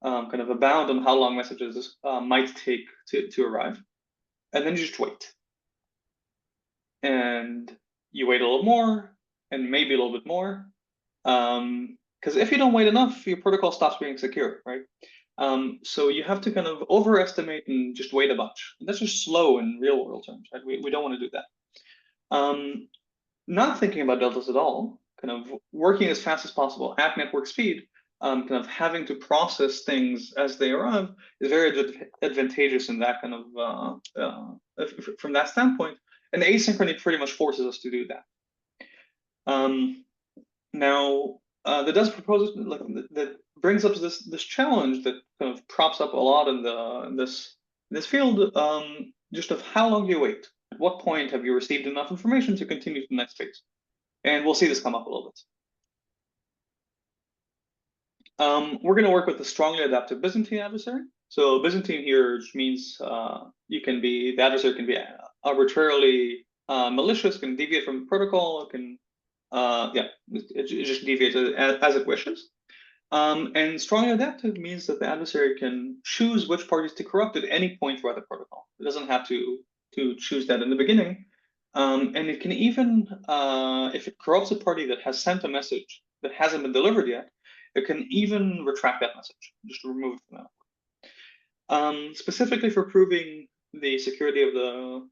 kind of a bound on how long messages might take to arrive, and then you just wait. And you wait a little more, and maybe a little bit more. Because if you don't wait enough, your protocol stops being secure, right? So you have to kind of overestimate and just wait a bunch. And that's just slow in real world terms, right? We don't want to do that. Not thinking about deltas at all, kind of working as fast as possible at network speed, kind of having to process things as they arrive is very advantageous in that kind of, from that standpoint. And asynchrony pretty much forces us to do that. Now, that does propose, like, that brings up this challenge that kind of props up a lot in this field, just of how long do you wait? At what point have you received enough information to continue to the next phase? And we'll see this come up a little bit. We're going to work with the strongly adaptive Byzantine adversary. So Byzantine here means the adversary can be arbitrarily malicious, can deviate from the protocol, can it just deviates as it wishes. And strongly adaptive means that the adversary can choose which parties to corrupt at any point throughout the protocol. It doesn't have to choose that in the beginning. And it can even, if it corrupts a party that has sent a message that hasn't been delivered yet, it can even retract that message, just remove it from that. Specifically for proving the security of the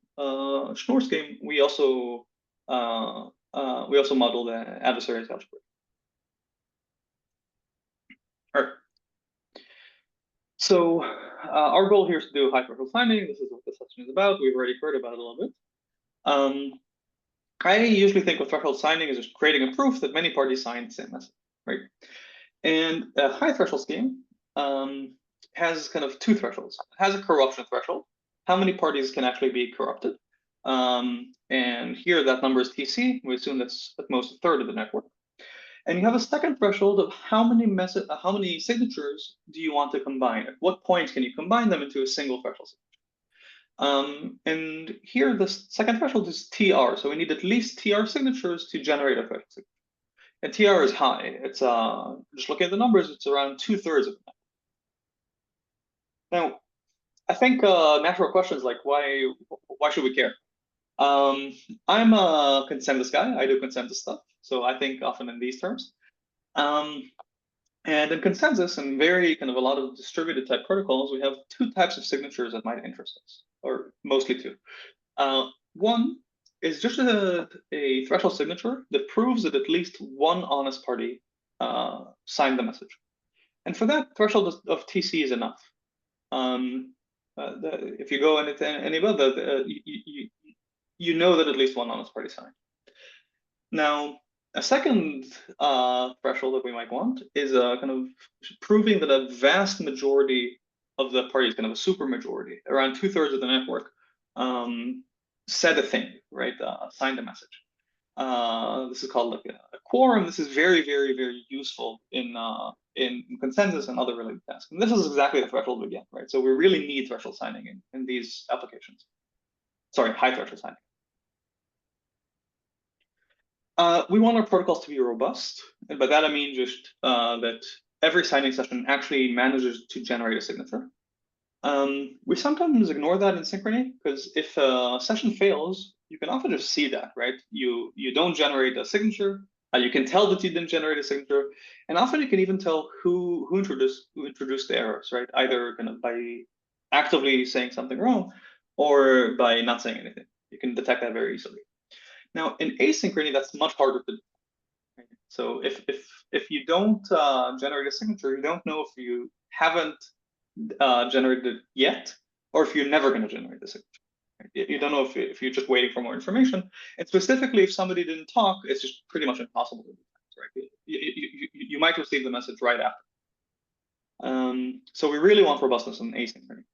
Schnorr scheme, we also model the adversary's algebra. All right. So our goal here is to do high threshold signing. This is what this session is about. We've already heard about it a little bit. I usually think of threshold signing as just creating a proof that many parties sign the same message, right? And a high threshold scheme has kind of two thresholds. It has a corruption threshold. How many parties can actually be corrupted? And here that number is TC. We assume that's at most a third of the network. And you have a second threshold of how many signatures do you want to combine? At what point can you combine them into a single threshold signature? And here the second threshold is TR. So we need at least TR signatures to generate a threshold signature. And TR is high. It's just looking at the numbers, it's around 2/3 of the network. Now, I think natural questions like why should we care? I'm a consensus guy. I do consensus stuff. So I think often in these terms. And in consensus and very kind of a lot of distributed type protocols, we have two types of signatures that might interest us, or mostly two. One is just a threshold signature that proves that at least one honest party signed the message. And for that, threshold of TC is enough. If you go into any above that, you know that at least one honest party signed. Now, a second threshold that we might want is kind of proving that a vast majority of the parties, kind of a super majority, around 2/3 of the network, said a thing, right? Signed a message. This is called like a quorum. This is very, very, very useful in consensus and other related tasks. And this is exactly the threshold we get, right? So we really need threshold signing in these applications. Sorry, high threshold signing. We want our protocols to be robust, and by that I mean just that every signing session actually manages to generate a signature. We sometimes ignore that in Synchrony because if a session fails, you can often just see that, right? You don't generate a signature. You can tell that you didn't generate a signature, and often you can even tell who introduced the errors, right? Either kind of by actively saying something wrong, or by not saying anything. You can detect that very easily. Now, in asynchrony, that's much harder to do. Right? So if you don't generate a signature, you don't know if you haven't generated it yet, or if you're never going to generate the signature. Right? You don't know if you're just waiting for more information. And specifically, if somebody didn't talk, it's just pretty much impossible to do that, right? You might receive the message right after. So we really want robustness in asynchrony.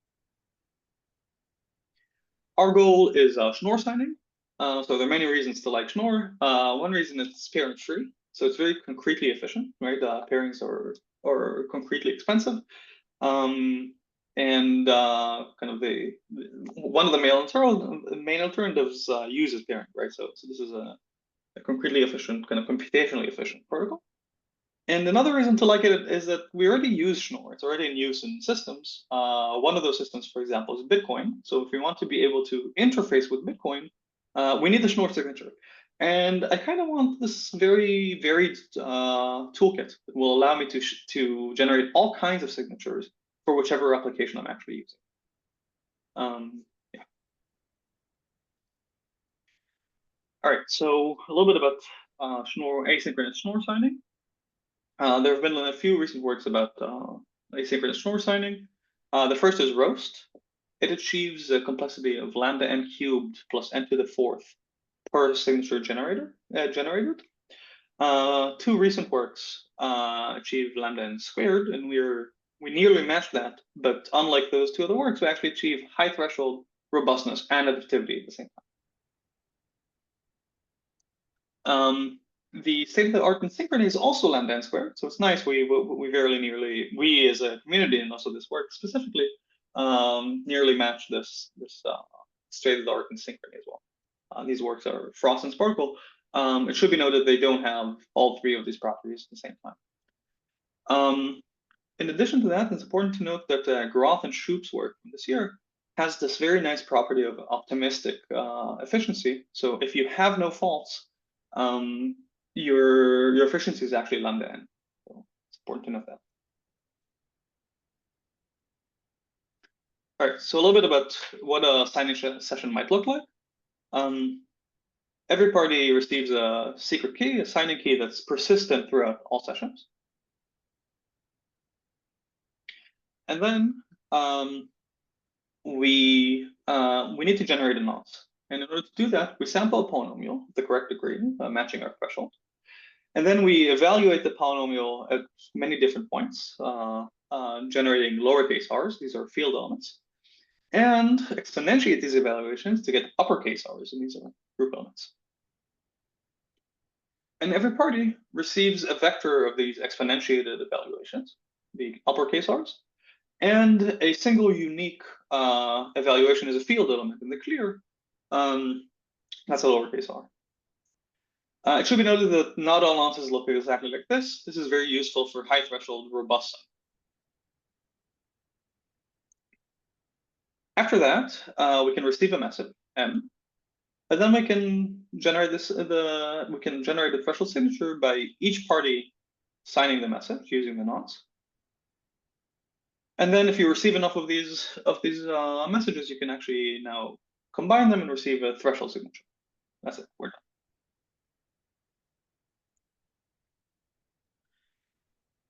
Our goal is Schnorr signing. So there are many reasons to like Schnorr. One reason is it's parent-free, so it's very concretely efficient, right? Pairings are concretely expensive, and kind of one of the main alternatives uses pairing, right? So this is a concretely efficient, kind of computationally efficient protocol. And another reason to like it is that we already use Schnorr. It's already in use in systems. One of those systems, for example, is Bitcoin. So if we want to be able to interface with Bitcoin, we need the Schnorr signature. And I kind of want this very varied toolkit that will allow me to generate all kinds of signatures for whichever application I'm actually using. Yeah. All right, so a little bit about Schnorr, asynchronous Schnorr signing. There have been a few recent works about asynchronous Schnorr signing. The first is Roast. It achieves a complexity of lambda n cubed plus n to the fourth per signature generated. Two recent works achieve lambda n squared, and we nearly matched that. But unlike those two other works, we actually achieve high threshold robustness and additivity at the same time. The state of the art in synchrony is also lambda n squared, so it's nice. We very nearly, we as a community and also this work specifically, nearly match this state of the art in synchrony as well. These works are Frost and Sparkle. It should be noted they don't have all three of these properties at the same time. In addition to that, it's important to note that Groth and Shoup's work from this year has this very nice property of optimistic efficiency. So if you have no faults, your efficiency is actually lambda n. So it's important to note that. All right, so a little bit about what a signing session might look like. Every party receives a secret key, a signing key that's persistent throughout all sessions. And then we need to generate a nonce. And in order to do that, we sample a polynomial with the correct degree, matching our threshold. And then we evaluate the polynomial at many different points, generating lowercase r's, these are field elements, and exponentiate these evaluations to get uppercase r's, and these are group elements. And every party receives a vector of these exponentiated evaluations, the uppercase r's, and a single unique evaluation is a field element in the clear. That's a lowercase r. It should be noted that not all nonces look exactly like this. This is very useful for high threshold robust signing. After that, we can receive a message M, and then we can generate the threshold signature by each party signing the message using the nonce. And then if you receive enough of these messages, you can actually now combine them and receive a threshold signature. That's it, we're done.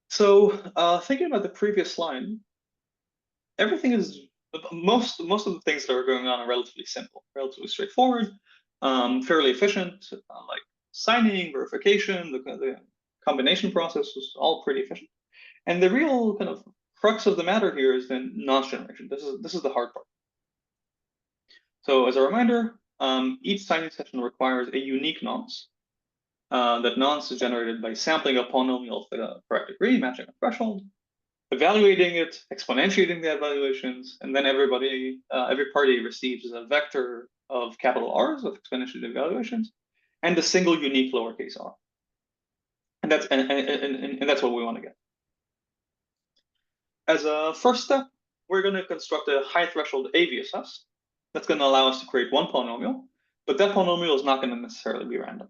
So thinking about the previous slide, everything is, most of the things that are going on are relatively simple, relatively straightforward, fairly efficient, like signing, verification, the combination process is all pretty efficient. And the real kind of crux of the matter here is then nonce generation. This is the hard part. So as a reminder, each signing session requires a unique nonce. That nonce is generated by sampling a polynomial of the correct degree, matching a threshold, evaluating it, exponentiating the evaluations, and then every party receives a vector of capital R's of exponentiated evaluations, and a single unique lowercase r. And that's what we want to get. As a first step, we're going to construct a high threshold AVSS that's going to allow us to create one polynomial, but that polynomial is not going to necessarily be random.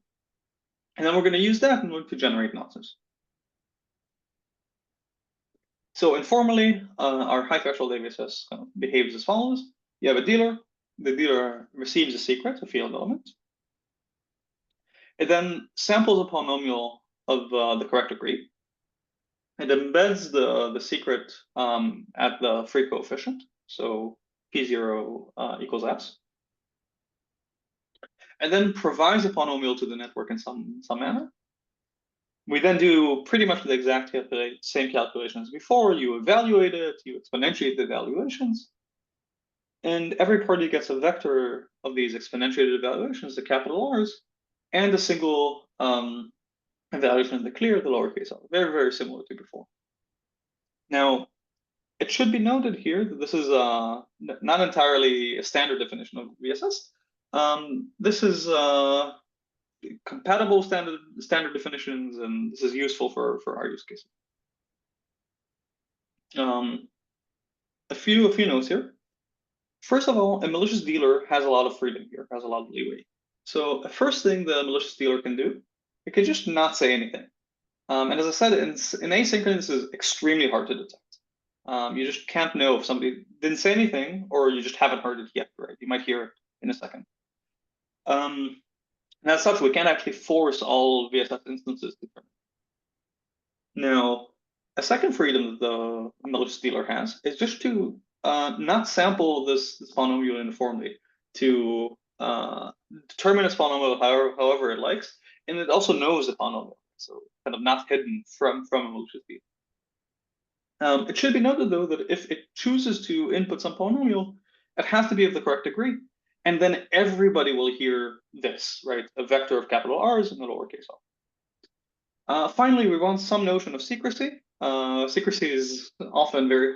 And then we're going to use that in order to generate nonces. So informally, our high threshold AVSS kind of behaves as follows. You have a dealer. The dealer receives a secret, a field element. It then samples a polynomial of the correct degree. It embeds the secret at the free coefficient, so P0 equals S. And then provides a polynomial to the network in some manner. We then do pretty much the exact same calculation as before. You evaluate it, you exponentiate the evaluations, and every party gets a vector of these exponentiated evaluations, the capital R's, and a single evaluation in the clear, the lowercase r. Very, very similar to before. Now, it should be noted here that this is not entirely a standard definition of VSS. This is compatible standard definitions, and this is useful for our use cases. A few notes here. First of all, a malicious dealer has a lot of freedom here, has a lot of leeway. So the first thing the malicious dealer can do, it can just not say anything. And as I said, in asynchronous, this is extremely hard to detect. You just can't know if somebody didn't say anything or you just haven't heard it yet, right? You might hear it in a second. And as such, we can't actually force all VSS instances to terminate. Now, a second freedom that the malicious dealer has is just to not sample this polynomial uniformly, to determine its polynomial however it likes, and it also knows the polynomial, so kind of not hidden from a malicious dealer. It should be noted, though, that if it chooses to input some polynomial, it has to be of the correct degree, and then everybody will hear this, right? A vector of capital R's and a lowercase r. Finally, we want some notion of secrecy. Secrecy is often very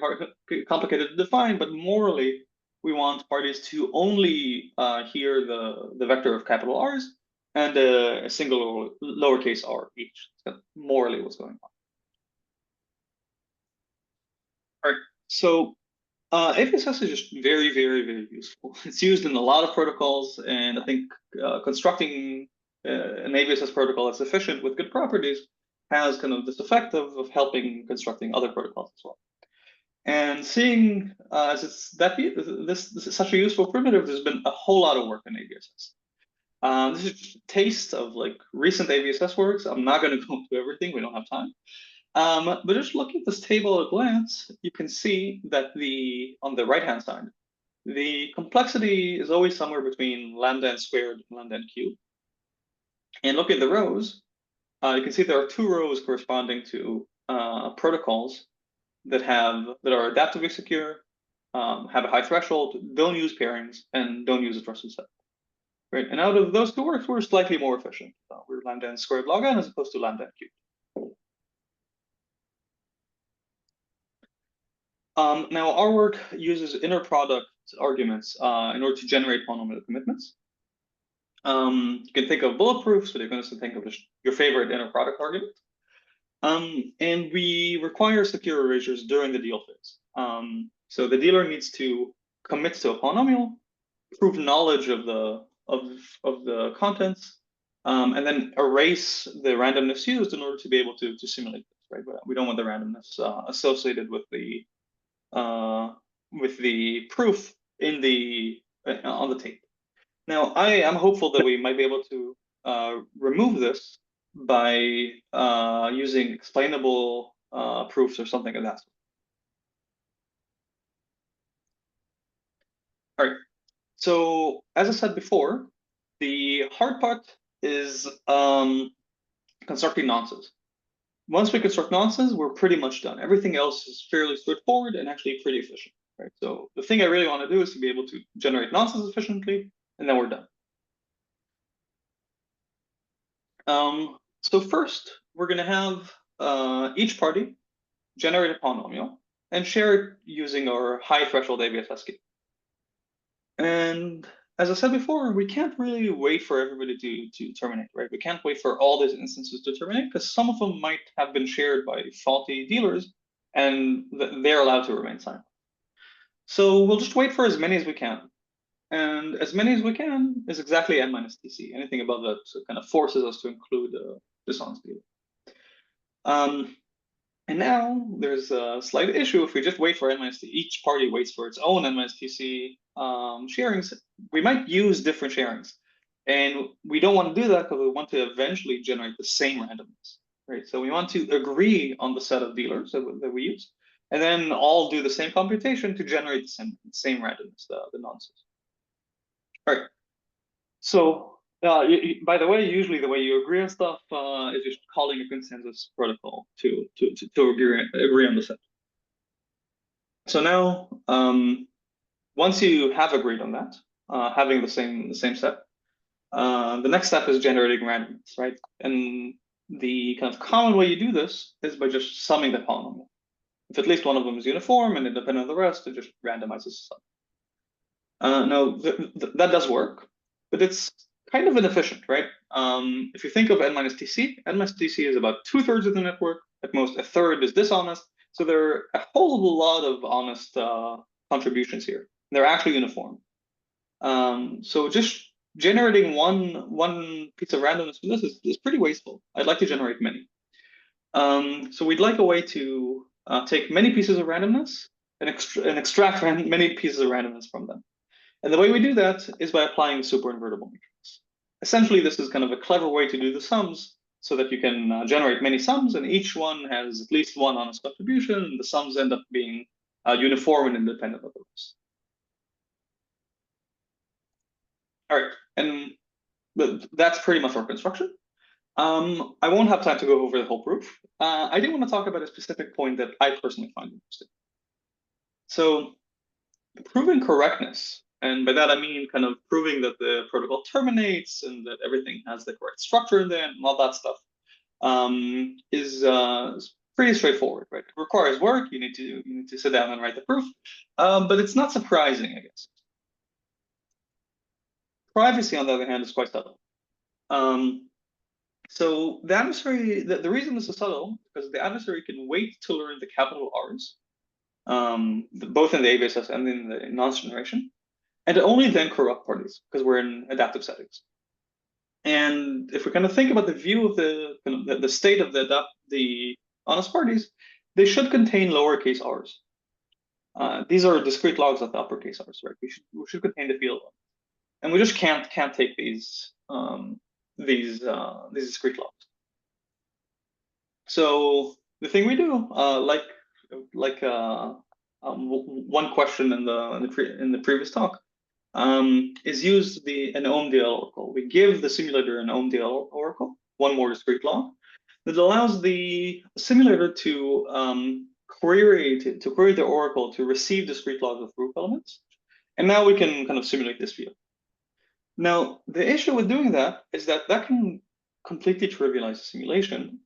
complicated to define, but morally, we want parties to only hear the vector of capital R's and a single lowercase r each. That's morally what's going on. All right, so AVSS is just very, very, very useful. It's used in a lot of protocols, and I think constructing an AVSS protocol that's efficient with good properties has kind of this effect of helping constructing other protocols as well. And seeing as it's that this is such a useful primitive, there's been a whole lot of work in AVSS. This is just a taste of like recent AVSS works. I'm not going to go into everything; we don't have time. But just looking at this table at a glance, you can see that on the right-hand side, the complexity is always somewhere between lambda n squared and lambda n cubed. And looking at the rows, you can see there are 2 rows corresponding to protocols that are adaptively secure, have a high threshold, don't use pairings, and don't use a trusted set. Right? And out of those 2 works, we're slightly more efficient. We're lambda n squared log n as opposed to lambda n cubed. Now, our work uses inner product arguments in order to generate polynomial commitments. You can think of bulletproofs, but you can also think of just your favorite inner product argument. And we require secure erasures during the deal phase. So the dealer needs to commit to a polynomial, prove knowledge of the contents, and then erase the randomness used in order to be able to simulate this, right? But we don't want the randomness associated with the proof on the tape. Now, I am hopeful that we might be able to remove this by using explainable proofs or something of that sort. All right. So as I said before, the hard part is constructing nonces. Once we construct nonces, we're pretty much done. Everything else is fairly straightforward and actually pretty efficient, right? So the thing I really want to do is to be able to generate nonces efficiently, and then we're done. So first, we're going to have each party generate a polynomial and share it using our high threshold AVSS scheme. And as I said before, we can't really wait for everybody to terminate, right? We can't wait for all these instances to terminate because some of them might have been shared by faulty dealers and they're allowed to remain silent. So we'll just wait for as many as we can. And as many as we can is exactly n minus TC. Anything above that kind of forces us to include dishonest dealer. And now there's a slight issue. If we just wait for n minus t, each party waits for its own n minus TC sharings, we might use different sharings. And we don't want to do that because we want to eventually generate the same randomness, right? So we want to agree on the set of dealers that we use, and then all do the same computation to generate the same randomness, the nonces. All right. So by the way, usually the way you agree on stuff is just calling a consensus protocol to agree on the set. So now, once you have agreed on that, having the same set, the next step is generating randomness, right? And the kind of common way you do this is by just summing the polynomial. If at least one of them is uniform and independent of the rest, it just randomizes the sum. Now, that does work, but it's kind of inefficient, right? If you think of n minus TC, n minus TC is about 2/3 of the network. At most, 1/3 is dishonest. So there are a whole lot of honest contributions here. They're actually uniform. So just generating one piece of randomness from this is pretty wasteful. I'd like to generate many. So we'd like a way to take many pieces of randomness and extract many pieces of randomness from them. And the way we do that is by applying super invertible matrix. Essentially, this is kind of a clever way to do the sums so that you can generate many sums, and each one has at least one honest contribution, and the sums end up being uniform and independent of the rest. All right, and that's pretty much our construction. I won't have time to go over the whole proof. I do want to talk about a specific point that I personally find interesting. So proving correctness, and by that I mean kind of proving that the protocol terminates and that everything has the correct structure in there and all that stuff, is pretty straightforward, right? It requires work. You need to sit down and write the proof, but it's not surprising, I guess. Privacy, on the other hand, is quite subtle. So the adversary, the reason this is subtle, because the adversary can wait to learn the capital R's, both in the ABSS and in the nonce generation, and only then corrupt parties, because we're in adaptive settings. And if we kind of think about the view of the state of the honest parties, they should contain lowercase r's. These are discrete logs of the uppercase r's, right? We should contain the field, and we just can't take these discrete logs. So the thing we do, one question in the previous talk, is use an OMDL oracle. We give the simulator an OMDL oracle, one more discrete log, that allows the simulator to query the oracle to receive discrete logs of group elements, and now we can kind of simulate this field. Now, the issue with doing that is that can completely trivialize the simulation.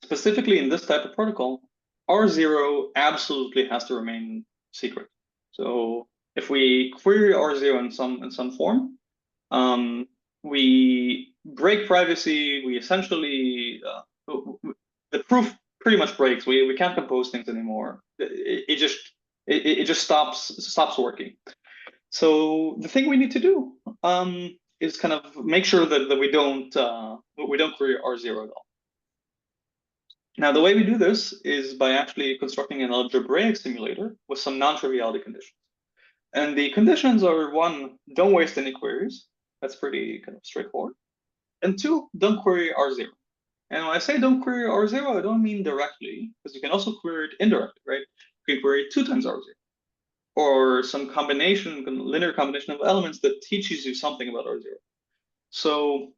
Specifically in this type of protocol, R0 absolutely has to remain secret. So if we query R0 in some form, we break privacy. We essentially the proof pretty much breaks. We can't compose things anymore. It just stops working. So the thing we need to do is kind of make sure that we don't query R0 at all. Now, the way we do this is by actually constructing an algebraic simulator with some non-triviality conditions. And the conditions are: one, don't waste any queries. That's pretty kind of straightforward. And two, don't query R0. And when I say don't query R0, I don't mean directly, because you can also query it indirectly, right? You can query 2 times R0. Or some combination, linear combination of elements that teaches you something about R0. So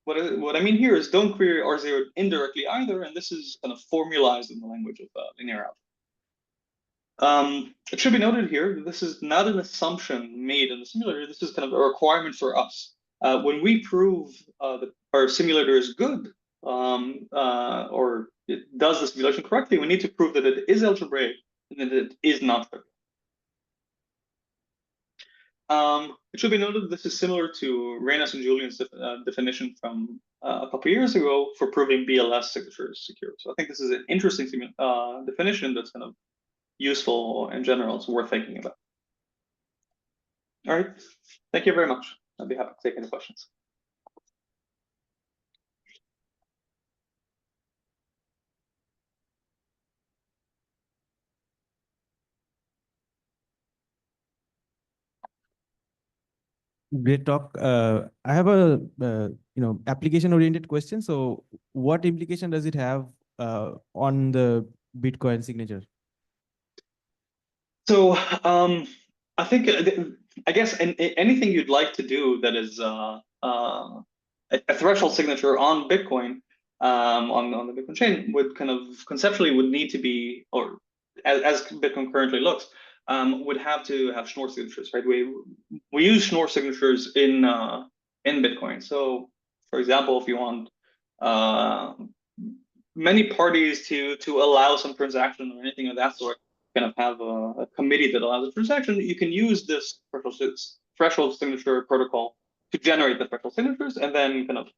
what I mean here is don't query R0 indirectly either, and this is kind of formalized in the language of linear algebra. It should be noted here that this is not an assumption made in the simulator. This is kind of a requirement for us. When we prove that our simulator is good, or it does the simulation correctly, we need to prove that it is algebraic and that it is not trivial. It should be noted that this is similar to Reynos and Julian's definition from a couple of years ago for proving BLS signatures secure. So I think this is an interesting definition that's kind of useful in general. It's worth thinking about. All right, thank you very much. I'd be happy to take any questions. Great talk. I have a application oriented question. So what implication does it have on the Bitcoin signature? So I think I guess anything you'd like to do that is a threshold signature on Bitcoin, on the Bitcoin chain, would kind of conceptually would need to be, or as Bitcoin currently looks, would have to have Schnorr signatures, right? We use Schnorr signatures in Bitcoin. So, for example, if you want many parties to allow some transaction or anything of that sort, kind of have a committee that allows a transaction, you can use this threshold signature protocol to generate the threshold signatures, and then kind of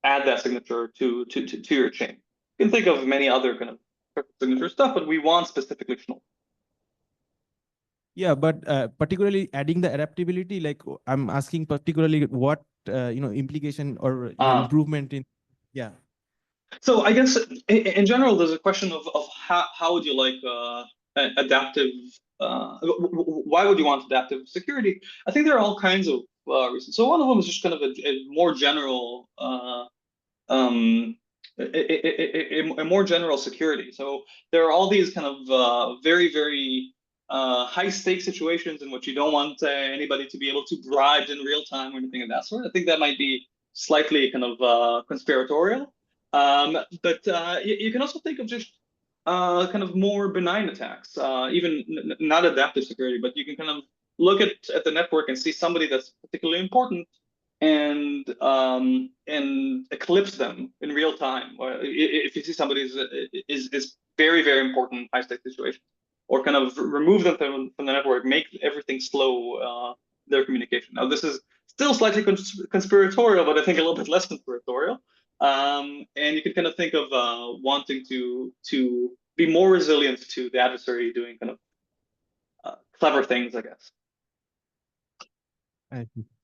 add that signature to your chain. You can think of many other kind of signature stuff, but we want specifically Schnorr. Yeah, but particularly adding the adaptability, like I'm asking particularly what implication or improvement in, yeah. So I guess in general, there's a question of how would you like adaptive, why would you want adaptive security? I think there are all kinds of reasons. So one of them is just kind of a more general um, a more general security. So there are all these kind of very, very high stake situations in which you don't want anybody to be able to bribe in real time or anything of that sort. I think that might be slightly kind of conspiratorial. But you can also think of just kind of more benign attacks, even not adaptive security, but you can kind of look at the network and see somebody that's particularly important and eclipse them in real time. Or if you see somebody is very, very important high stake situation, or kind of remove them from the network, make everything slow their communication. Now this is still slightly conspiratorial, but I think a little bit less conspiratorial. And you can kind of think of wanting to be more resilient to the adversary doing kind of clever things, I guess.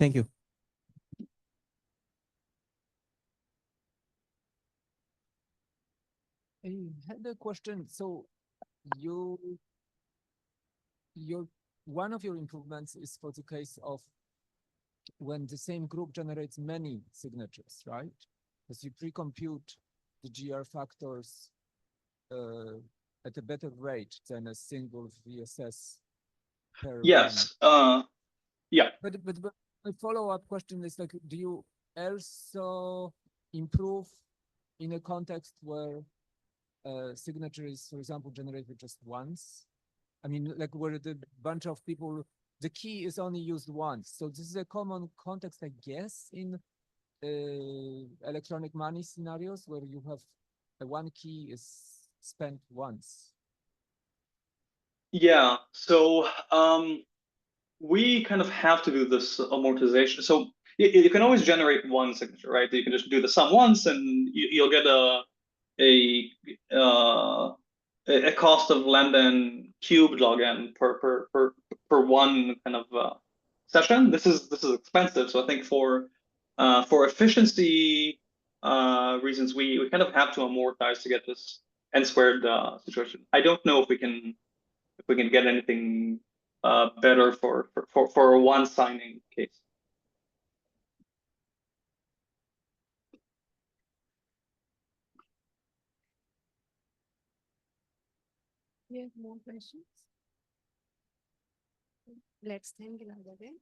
Thank you. I had a question. So you your one of your improvements is for the case of when the same group generates many signatures, right? Because you pre-compute the GR factors at a better rate than a single VSS per Yes. Yeah. But my follow-up question is like, do you also improve in a context where signature is, for example, generated just once? I mean, like where the bunch of people, the key is only used once. So this is a common context, I guess, in electronic money scenarios where you have one key is spent once. Yeah. So we kind of have to do this amortization. So you can always generate one signature, right? You can just do the sum once, and you'll get a cost of lambda cubed log n per one kind of session. This is expensive, so I think for efficiency reasons, we kind of have to amortize to get this n squared situation. I don't know if we can get anything better for a one signing case. We have more questions. Let's thank Gilad again.